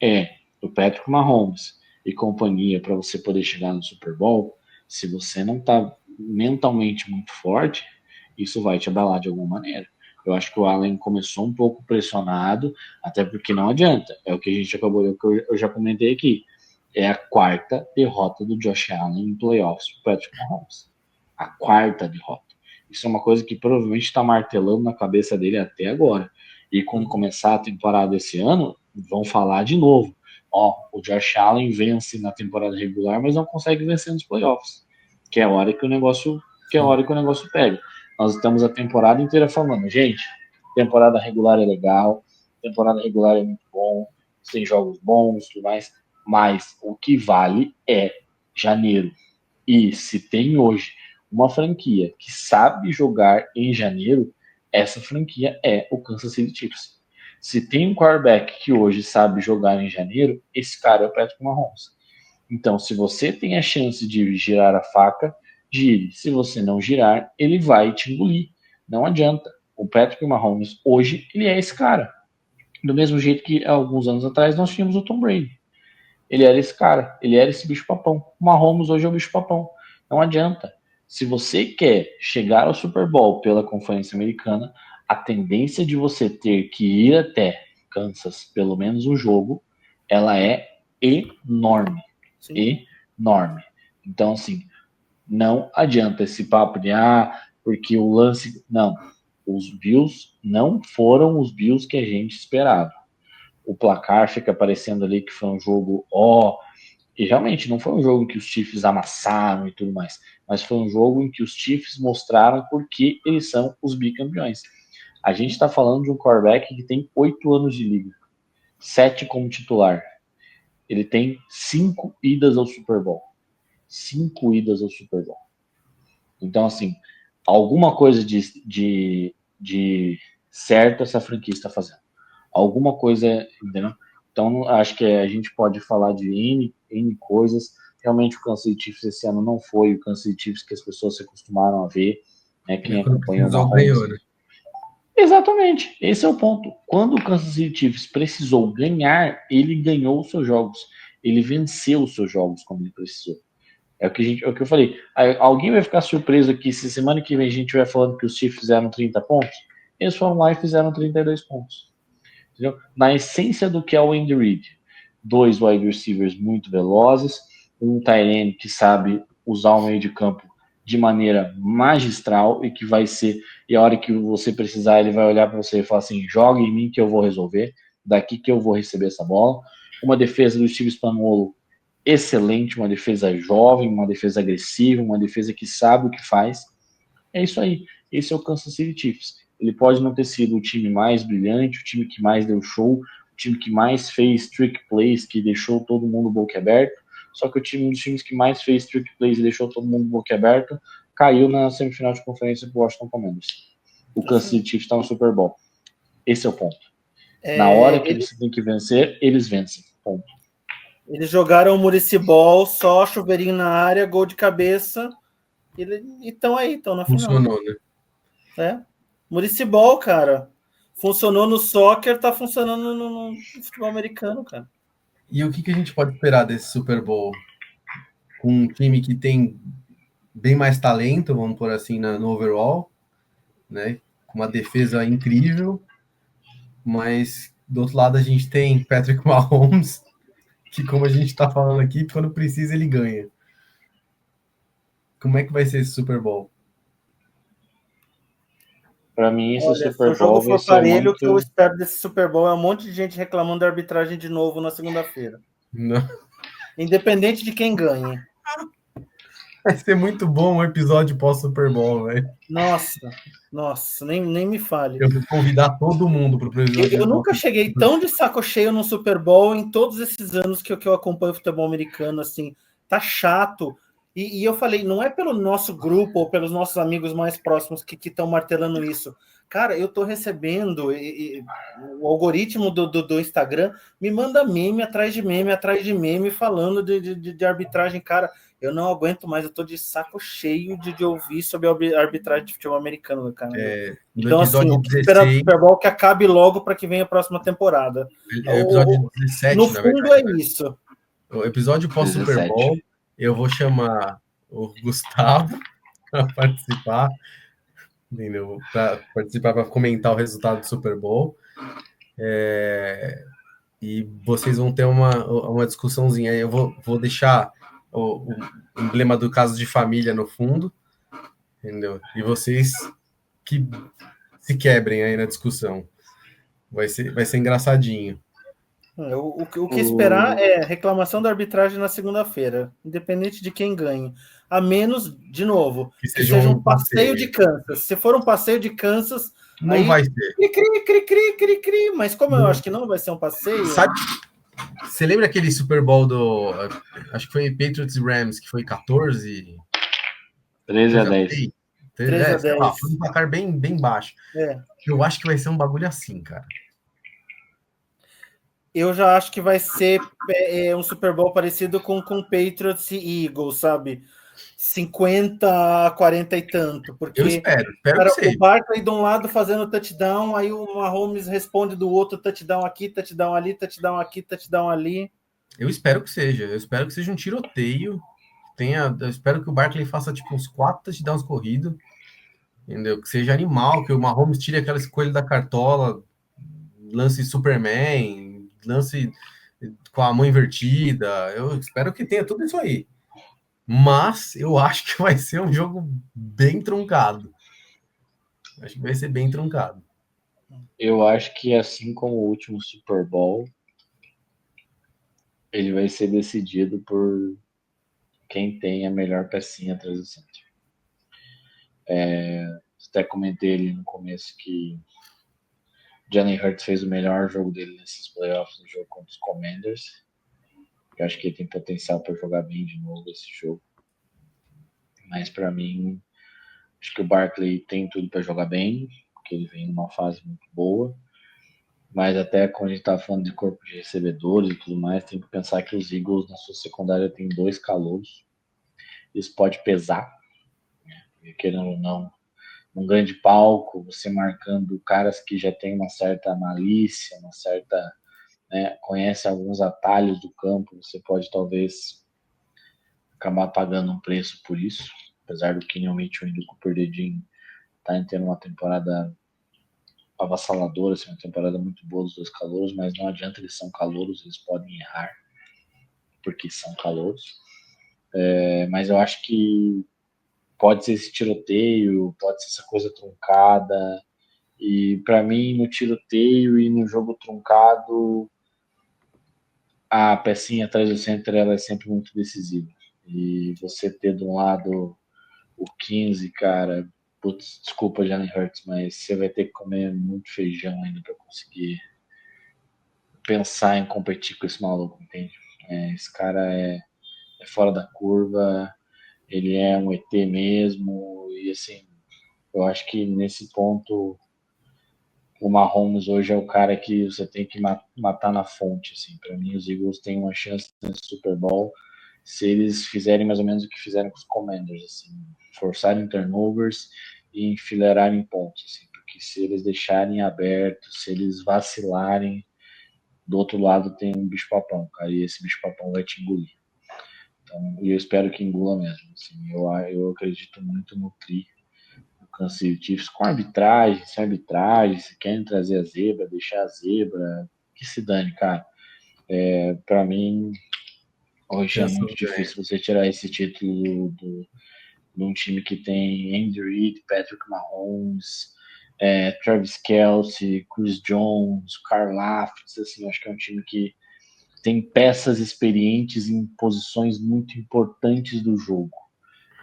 é o Patrick Mahomes e companhia para você poder chegar no Super Bowl, se você não está mentalmente muito forte, isso vai te abalar de alguma maneira. Eu acho que o Allen começou um pouco pressionado, até porque não adianta. É o que a gente acabou, eu já comentei aqui. É a quarta derrota do Josh Allen em playoffs para Patrick Mahomes. A quarta derrota. Isso é uma coisa que provavelmente está martelando na cabeça dele até agora. E quando começar a temporada esse ano, vão falar de novo. Ó, o Josh Allen vence na temporada regular, mas não consegue vencer nos playoffs. Que é a hora que o negócio, pega. Nós estamos a temporada inteira falando, gente, temporada regular é legal, temporada regular é muito bom, tem jogos bons, tudo mais, mas o que vale é janeiro. E se tem hoje uma franquia que sabe jogar em janeiro, essa franquia é o Kansas City Chiefs. Se tem um quarterback que hoje sabe jogar em janeiro, esse cara é o Patrick Mahomes. Então, se você tem a chance de girar a faca, gire. Se você não girar, ele vai te engolir. Não adianta. O Patrick Mahomes, hoje, ele é esse cara. Do mesmo jeito que há alguns anos atrás nós tínhamos o Tom Brady. Ele era esse cara, ele era esse bicho-papão. O Mahomes hoje é o bicho-papão. Não adianta. Se você quer chegar ao Super Bowl pela Conferência Americana, a tendência de você ter que ir até Kansas, pelo menos um jogo, ela é enorme. Sim. Enorme. Então, assim, não adianta esse papo de, porque o lance... Não. Os Bills não foram os Bills que a gente esperava. O placar fica aparecendo ali que foi um jogo e realmente não foi um jogo em que os Chiefs amassaram e tudo mais, mas foi um jogo em que os Chiefs mostraram por que eles são os bicampeões. A gente está falando de um quarterback que tem 8 anos de liga, 7 como titular. Ele tem 5 idas ao Super Bowl. 5 idas ao Super Bowl. Então, assim, alguma coisa de certo essa franquia está fazendo. Alguma coisa, entendeu? Então, acho que a gente pode falar de N coisas. Realmente, o Kansas City Chiefs esse ano não foi o Kansas City Chiefs que as pessoas se acostumaram a ver, né? Quem acompanhou o Mahomes. Né? Exatamente, esse é o ponto. Quando o Kansas City Chiefs precisou ganhar, ele ganhou os seus jogos. Ele venceu os seus jogos como ele precisou. É o que eu falei. Alguém vai ficar surpreso aqui se semana que vem a gente estiver falando que os Chiefs fizeram 30 pontos? Eles foram lá e fizeram 32 pontos. Entendeu? Na essência do que é o Andy Reid. 2 wide receivers muito velozes, um tight end que sabe usar o meio de campo de maneira magistral e que vai ser, e a hora que você precisar, ele vai olhar para você e falar assim, joga em mim que eu vou resolver, daqui que eu vou receber essa bola. Uma defesa do Steve Spagnuolo excelente, uma defesa jovem, uma defesa agressiva, uma defesa que sabe o que faz. É isso aí. Esse é o Kansas City Chiefs. Ele pode não ter sido o time mais brilhante, o time que mais deu show, o time que mais fez trick plays, que deixou todo mundo boquiaberto. Só que um dos times que mais fez trick plays e deixou todo mundo boquiaberto caiu na semifinal de conferência pro Washington Commanders. O Kansas City Chiefs está no Super Bowl. Esse é o ponto. Na hora que eles têm que vencer, eles vencem. Ponto. Eles jogaram o Muricy Ball, só chuveirinho na área, gol de cabeça, e estão aí, estão na final. Funcionou, né? É. Muricy Ball, cara. Funcionou no soccer, tá funcionando no futebol americano, cara. E o que a gente pode esperar desse Super Bowl? Com um time que tem bem mais talento, vamos por assim, no overall, né? Com uma defesa incrível, mas do outro lado a gente tem Patrick Mahomes, que como a gente está falando aqui, quando precisa ele ganha. Como é que vai ser esse Super Bowl? Para mim, esse Olha, Super se o jogo Bowl vai for ser parelho, o que eu muito... espero desse Super Bowl é um monte de gente reclamando da arbitragem de novo na segunda-feira. Não. Independente de quem ganhe. Vai ser muito bom um episódio pós-Super Bowl, velho. Nossa, nem me fale. Eu vou convidar todo mundo para o episódio. Eu nunca cheguei tão de saco cheio no Super Bowl em todos esses anos que eu acompanho futebol americano, assim, tá chato. E eu falei, não é pelo nosso grupo ou pelos nossos amigos mais próximos que estão martelando isso. Cara, eu tô recebendo, o algoritmo do Instagram me manda meme atrás de meme, falando de arbitragem. Cara, eu não aguento mais, eu tô de saco cheio de ouvir sobre a arbitragem de futebol americano, cara. No Então, assim, episódio o que esperar do 16, Super Bowl que acabe logo para que venha a próxima temporada. é o episódio 17, No na fundo, verdade. é isso. O episódio pós-Super Bowl, eu vou chamar o Gustavo para participar, entendeu? Para participar, para comentar o resultado do Super Bowl. E vocês vão ter uma discussãozinha. Eu vou deixar o emblema do caso de família no fundo, entendeu? E vocês que se quebrem aí na discussão. Vai ser engraçadinho. O que esperar é reclamação da arbitragem na segunda-feira, independente de quem ganhe. A menos, de novo, que seja um passeio de Kansas. Se for um passeio de Kansas, não aí vai ser. Cri. Mas como eu acho que não vai ser um passeio. Sabe, você lembra aquele Super Bowl do. Acho que foi Patriots e Rams, que foi 14? 13-10. 13-10. Sei lá, foi um placar bem baixo. Eu acho que vai ser um bagulho assim, cara. Eu já acho que vai ser um Super Bowl parecido com Patriots e Eagles, sabe? 50-40 e tanto. Porque Eu espero cara, que seja. o Barkley de um lado fazendo touchdown, aí o Mahomes responde do outro, touchdown aqui, touchdown ali, touchdown aqui, touchdown ali. Eu espero que seja. Eu espero que seja um tiroteio. Eu espero que o Barkley faça tipo uns 4 touchdowns corridos. Entendeu? Que seja animal, que o Mahomes tire aquela escolha da cartola, lance Superman, lance com a mão invertida. Eu espero que tenha tudo isso aí. Mas eu acho que vai ser um jogo bem truncado. Acho que vai ser bem truncado. Eu acho que assim como o último Super Bowl, ele vai ser decidido por quem tem a melhor pecinha atrás do centro. Até comentei ali no começo que Jalen Hurts fez o melhor jogo dele nesses playoffs, no jogo contra os Commanders. Eu acho que ele tem potencial para jogar bem de novo esse jogo. Mas para mim, acho que o Barkley tem tudo para jogar bem, porque ele vem numa fase muito boa. Mas até quando a gente tá falando de corpo de recebedores e tudo mais, tem que pensar que os Eagles na sua secundária tem 2 calouros. Isso pode pesar, né? Querendo ou não, num grande palco, você marcando caras que já têm uma certa malícia, uma certa, né, conhece alguns atalhos do campo, você pode talvez acabar pagando um preço por isso, apesar do Kenyon Mitchell e do Cooper DeJean estarem tendo uma temporada avassaladora, assim, uma temporada muito boa dos 2 calouros, mas não adianta, eles são calouros, eles podem errar, porque são calouros. Mas eu acho que pode ser esse tiroteio, pode ser essa coisa truncada, e para mim no tiroteio e no jogo truncado, a pecinha atrás do centro ela é sempre muito decisiva. E você ter de um lado o 15, cara, putz, desculpa, Jalen Hurts, mas você vai ter que comer muito feijão ainda para conseguir pensar em competir com esse maluco, entende? Esse cara é fora da curva, ele é um ET mesmo, e assim, eu acho que nesse ponto o Mahomes hoje é o cara que você tem que matar na fonte, assim. Para mim, os Eagles têm uma chance nesse Super Bowl se eles fizerem mais ou menos o que fizeram com os Commanders, assim, forçarem turnovers e enfileirarem pontos, assim, porque se eles deixarem aberto, se eles vacilarem, do outro lado tem um bicho-papão, cara, e esse bicho-papão vai te engolir. Então, e eu espero que engula mesmo, assim, eu acredito muito no Tri, Kansas City Chiefs com arbitragem, sem arbitragem, se querem trazer a zebra, deixar a zebra, que se dane, cara. Para mim, hoje é muito difícil você tirar esse título de um time que tem Andy Reid, Patrick Mahomes, Travis Kelce, Chris Jones, Karl Laftis, assim, acho que é um time que tem peças experientes em posições muito importantes do jogo.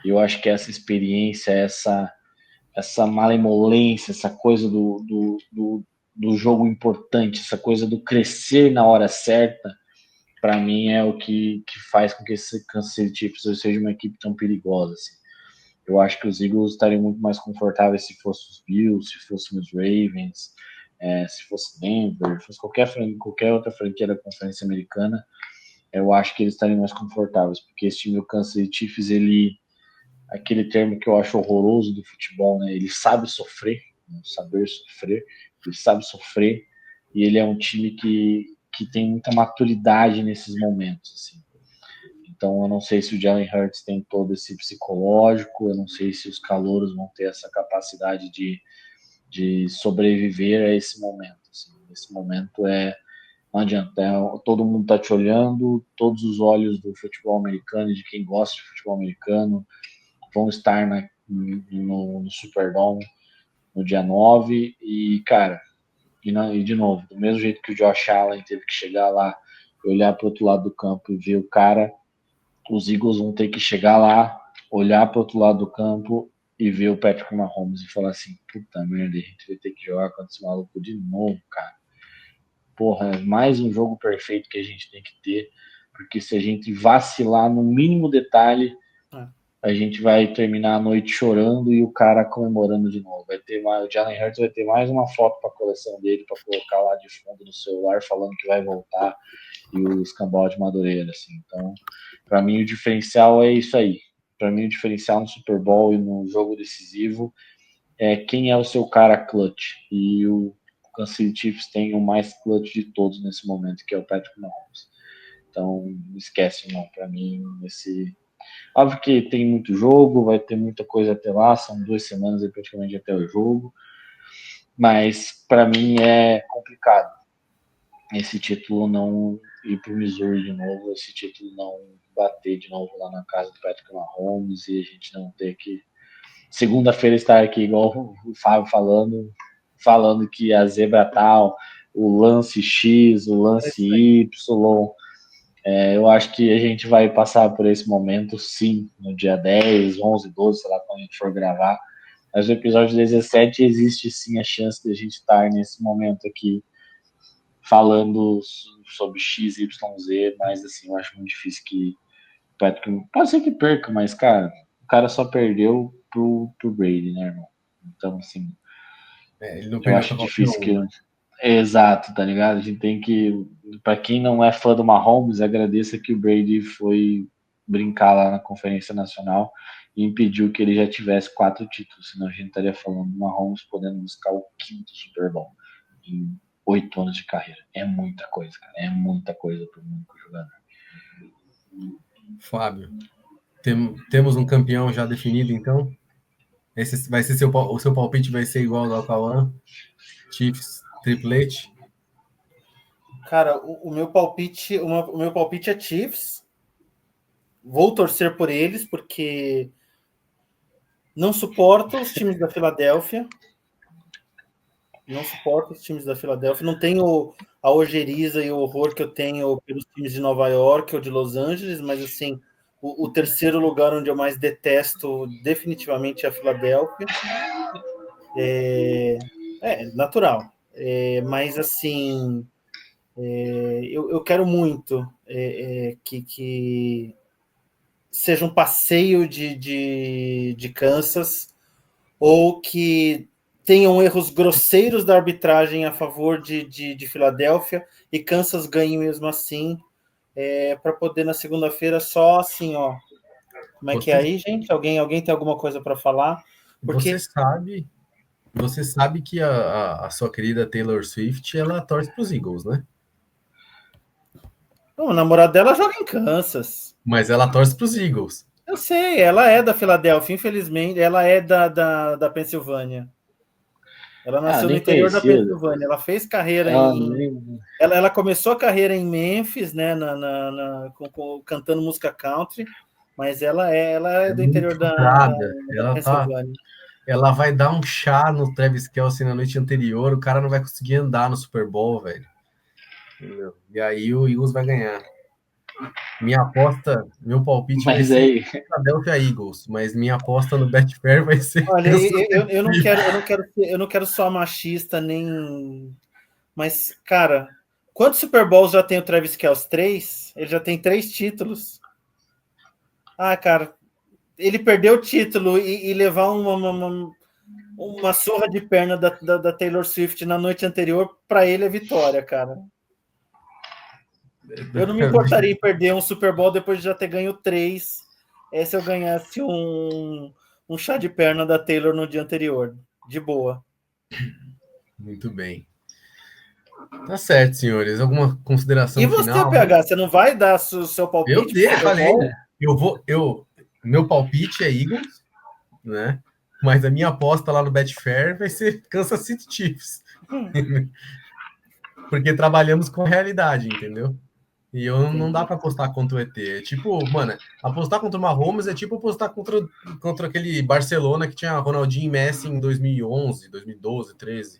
E eu acho que essa experiência, essa malemolência, essa coisa do jogo importante, essa coisa do crescer na hora certa, para mim é o que faz com que esse Kansas City Chiefs seja uma equipe tão perigosa. Assim. Eu acho que os Eagles estariam muito mais confortáveis se fossem os Bills, se fossem os Ravens, se fosse Denver, se fosse qualquer outra franquia da Conferência Americana. Eu acho que eles estariam mais confortáveis, porque esse time do Kansas City Chiefs, aquele termo que eu acho horroroso do futebol, né? Ele sabe sofrer, saber sofrer, ele sabe sofrer, e ele é um time que tem muita maturidade nesses momentos, assim. Então, eu não sei se o Jalen Hurts tem todo esse psicológico, eu não sei se os calouros vão ter essa capacidade de sobreviver a esse momento. Assim. Esse momento não adianta, todo mundo está te olhando, todos os olhos do futebol americano, de quem gosta de futebol americano, vão estar no Superdome no dia 9 e, cara, e de novo, do mesmo jeito que o Josh Allen teve que chegar lá, olhar para o outro lado do campo e ver o cara, os Eagles vão ter que chegar lá, olhar para o outro lado do campo e ver o Patrick Mahomes e falar assim, puta merda, a gente vai ter que jogar contra esse maluco de novo, cara. Porra, é mais um jogo perfeito que a gente tem que ter, porque se a gente vacilar no mínimo detalhe, a gente vai terminar a noite chorando e o cara comemorando de novo. O Jalen Hurts vai ter mais uma foto para a coleção dele para colocar lá de fundo no celular falando que vai voltar e o escambau de Madureira, assim. Então, para mim o diferencial é isso aí. Para mim o diferencial no Super Bowl e no jogo decisivo é quem é o seu cara clutch. E o Kansas City Chiefs tem o mais clutch de todos nesse momento, que é o Patrick Mahomes. Então, não esquece não, para mim esse. Óbvio que tem muito jogo, vai ter muita coisa até lá, são 2 semanas aí praticamente até o jogo, mas para mim é complicado esse título não ir para o Missouri de novo, esse título não bater de novo lá na casa do Patrick Mahomes e a gente não ter que segunda-feira estar aqui igual o Fábio falando que a zebra tal, o lance X, o lance Y, eu acho que a gente vai passar por esse momento, sim, no dia 10, 11, 12, sei lá, quando a gente for gravar. Mas no episódio 17 existe sim a chance de a gente estar nesse momento aqui falando sobre X, Y, Z, mas assim, eu acho muito difícil que o Patrick. Pode ser que perca, mas, cara, o cara só perdeu pro Brady, né, irmão? Então, assim, ele não eu perdeu para acho qualquer difícil que. um, né? Exato, tá ligado? A gente tem que. Pra quem não é fã do Mahomes, agradeça que o Brady foi brincar lá na Conferência Nacional e impediu que ele já tivesse 4 títulos, senão a gente estaria falando do Mahomes podendo buscar o 5º Super Bowl em 8 anos de carreira. É muita coisa, cara. É muita coisa para um único jogador. Fábio, temos um campeão já definido, então? Esse vai ser o seu palpite vai ser igual ao do Cauã? Chiefs, triplete? Cara, o meu palpite, o meu palpite é Chiefs. Vou torcer por eles, porque não suporto os times da Filadélfia. Não suporto os times da Filadélfia. Não tenho a ojeriza e o horror que eu tenho pelos times de Nova York ou de Los Angeles, mas assim, o terceiro lugar onde eu mais detesto definitivamente é a Filadélfia. É natural. Mas assim, eu quero muito que seja um passeio de Kansas ou que tenham erros grosseiros da arbitragem a favor de Filadélfia e Kansas ganhe mesmo assim, para poder na segunda-feira só assim, ó. Como é que é aí, gente? Alguém tem alguma coisa para falar? Porque você sabe que a sua querida Taylor Swift, ela torce para os Eagles, né? o namorado dela joga em Kansas. Mas ela torce para os Eagles. Eu sei, ela é da Filadélfia, infelizmente, ela é da Pensilvânia. Ela nasceu no interior da Pensilvânia. Ela fez carreira Ela começou a carreira em Memphis, né? Cantando música country, mas ela é do interior da Pensilvânia. Ela vai dar um chá no Travis Kelce na noite anterior, o cara não vai conseguir andar no Super Bowl, velho. Entendeu? E aí o Eagles vai ganhar. Minha aposta, meu palpite vai ser Philadelphia Eagles, mas minha aposta no Betfair vai ser... Olha, eu não quero só machista, nem... Mas, cara, quantos Super Bowls já tem o Travis Kelce? 3? Ele já tem 3 títulos. Ah, cara, ele perdeu o título e levar uma surra de perna da Taylor Swift na noite anterior, para ele é vitória, cara. Eu não me importaria em perder um Super Bowl depois de já ter ganho 3, se eu ganhasse um chá de perna da Taylor no dia anterior. De boa. Muito bem. Tá certo, senhores. Alguma consideração final? E você, PH, você não vai dar o seu palpite? Eu falei, meu palpite é Eagles, né? Mas a minha aposta lá no Betfair vai ser Kansas City Chiefs. Porque trabalhamos com realidade, entendeu? E não dá para apostar contra o ET. É tipo, mano, apostar contra o Mahomes é tipo apostar contra aquele Barcelona que tinha Ronaldinho e Messi em 2011, 2012, 2013,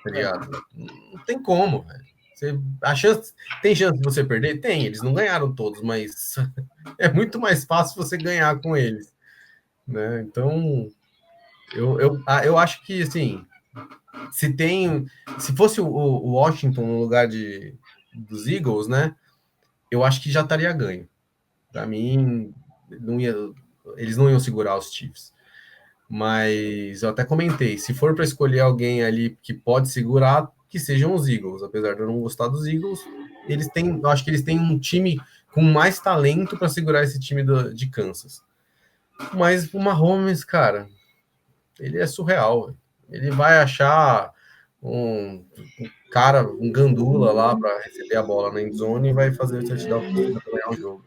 tá ligado? Não tem como, velho. Tem chance de você perder? Tem, eles não ganharam todos, mas é muito mais fácil você ganhar com eles, né? Então, eu acho que, assim, se fosse o Washington no lugar dos Eagles, né? Eu acho que já estaria ganho. Para mim, eles não iam segurar os Chiefs. Mas eu até comentei, se for para escolher alguém ali que pode segurar, que sejam os Eagles. Apesar de eu não gostar dos Eagles, eu acho que eles têm um time com mais talento para segurar esse time de Kansas. Mas o Mahomes, cara, ele é surreal. Ele vai achar um gandula lá para receber a bola na endzone e vai fazer o touchdown para ganhar o jogo.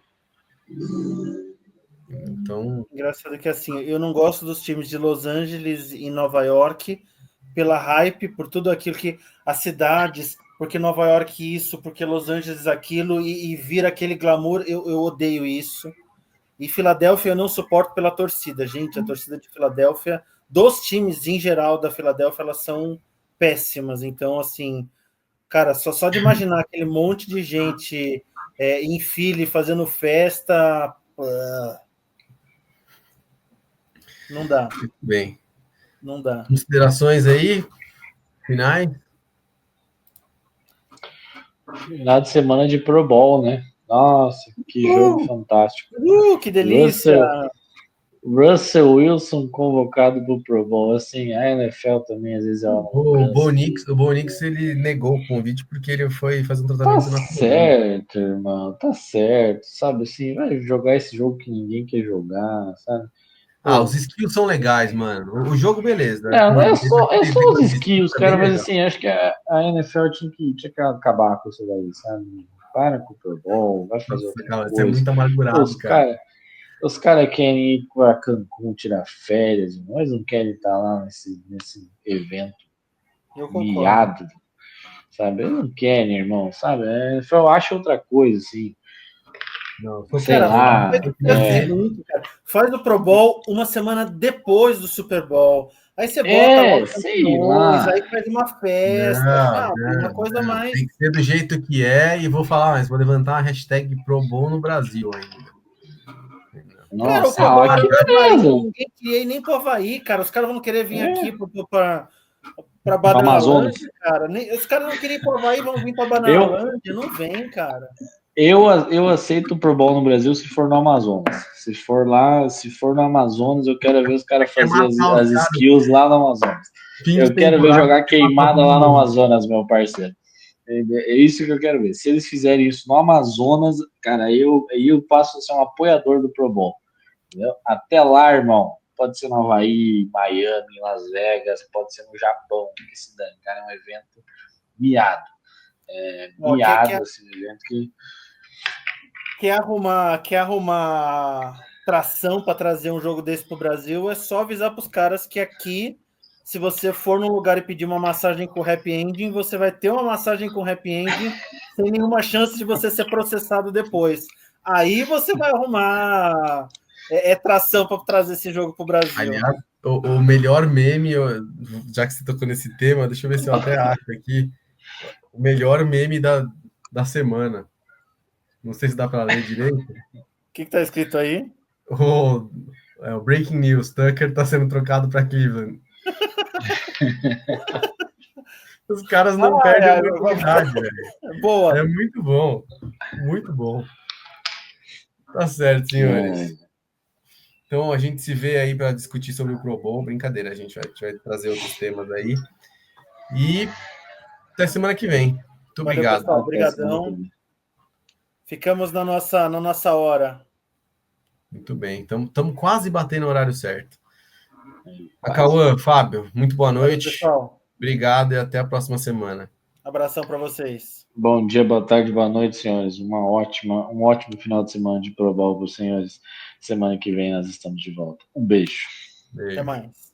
Então, engraçado que assim, eu não gosto dos times de Los Angeles e Nova York pela hype, por tudo aquilo que as cidades, porque Nova York isso, porque Los Angeles aquilo, e vira aquele glamour, eu odeio isso. E Filadélfia eu não suporto pela torcida, gente. A torcida de Filadélfia, dos times em geral da Filadélfia, elas são péssimas. Então, assim, cara, só de imaginar aquele monte de gente em fila fazendo festa, não dá. Muito bem. Não dá. Considerações aí, finais? Final de semana de Pro Bowl, né? Nossa, que jogo fantástico. Que delícia! Russell Wilson convocado para o Pro Bowl. Assim, a NFL também às vezes é uma o Bo Nix, ele negou o convite porque ele foi fazer um tratamento na certo, irmão, tá certo, sabe assim, vai jogar esse jogo que ninguém quer jogar, sabe? Os skills são legais, mano. O jogo, beleza. Não, é só os skills, cara, mas assim, acho que a NFL tinha que acabar com isso daí, sabe? Para com o Pro Bowl, vai fazer outra coisa. Você é muito amargurado, cara. Os caras querem ir para Cancún tirar férias, mas não querem estar lá nesse evento miado, sabe? Eles não querem, irmão, sabe? Eu acho outra coisa, assim. Não, sei lá. Faz o Pro Bowl uma semana depois do Super Bowl. Aí você bota sei lá. Aí faz uma festa, uma coisa mais. Tem que ser do jeito que é, e vou falar, mas vou levantar a hashtag Pro Bowl no Brasil ainda. Nossa, cara, ninguém queria nem pro Havaí, cara. Os caras vão querer vir aqui para Bananalândia, cara. Os caras não queriam ir pro Havaí, vão vir para Bananalândia. Não vem, cara. Eu aceito o Pro Bowl no Brasil se for no Amazonas. Se for no Amazonas, eu quero ver os caras fazer as skills lá no Amazonas. Eu quero ver jogar queimada lá no Amazonas, meu parceiro. É isso que eu quero ver. Se eles fizerem isso no Amazonas, cara, eu passo a ser um apoiador do Pro Bowl. Entendeu? Até lá, irmão. Pode ser no Havaí, Miami, Las Vegas, pode ser no Japão, que se dane. Cara, é um evento miado. Miado, assim, um evento que... Quer arrumar tração para trazer um jogo desse pro Brasil, é só avisar para os caras que aqui, se você for num lugar e pedir uma massagem com happy ending, você vai ter uma massagem com happy ending sem nenhuma chance de você ser processado depois. Aí você vai arrumar tração para trazer esse jogo pro Brasil. Aliás, o melhor meme, já que você tocou nesse tema, deixa eu ver se eu até acho aqui, o melhor meme da semana. Não sei se dá para ler direito. O que tá escrito aí? O Breaking News, Tucker está sendo trocado para Cleveland. Os caras não perdem a oportunidade, velho. Boa. É muito bom. Muito bom. Tá certo, senhores. Então a gente se vê aí para discutir sobre o Pro Bowl. Brincadeira, a gente vai trazer outros temas aí. E até semana que vem. Muito obrigado. Pessoal, obrigadão. Ficamos na nossa hora. Muito bem. Estamos quase batendo o horário certo. Cauã, Fábio, muito boa noite. Pessoal. Obrigado e até a próxima semana. Abração para vocês. Bom dia, boa tarde, boa noite, senhores. Um ótimo final de semana de Pro Bowl para os senhores. Semana que vem nós estamos de volta. Um beijo. Até mais.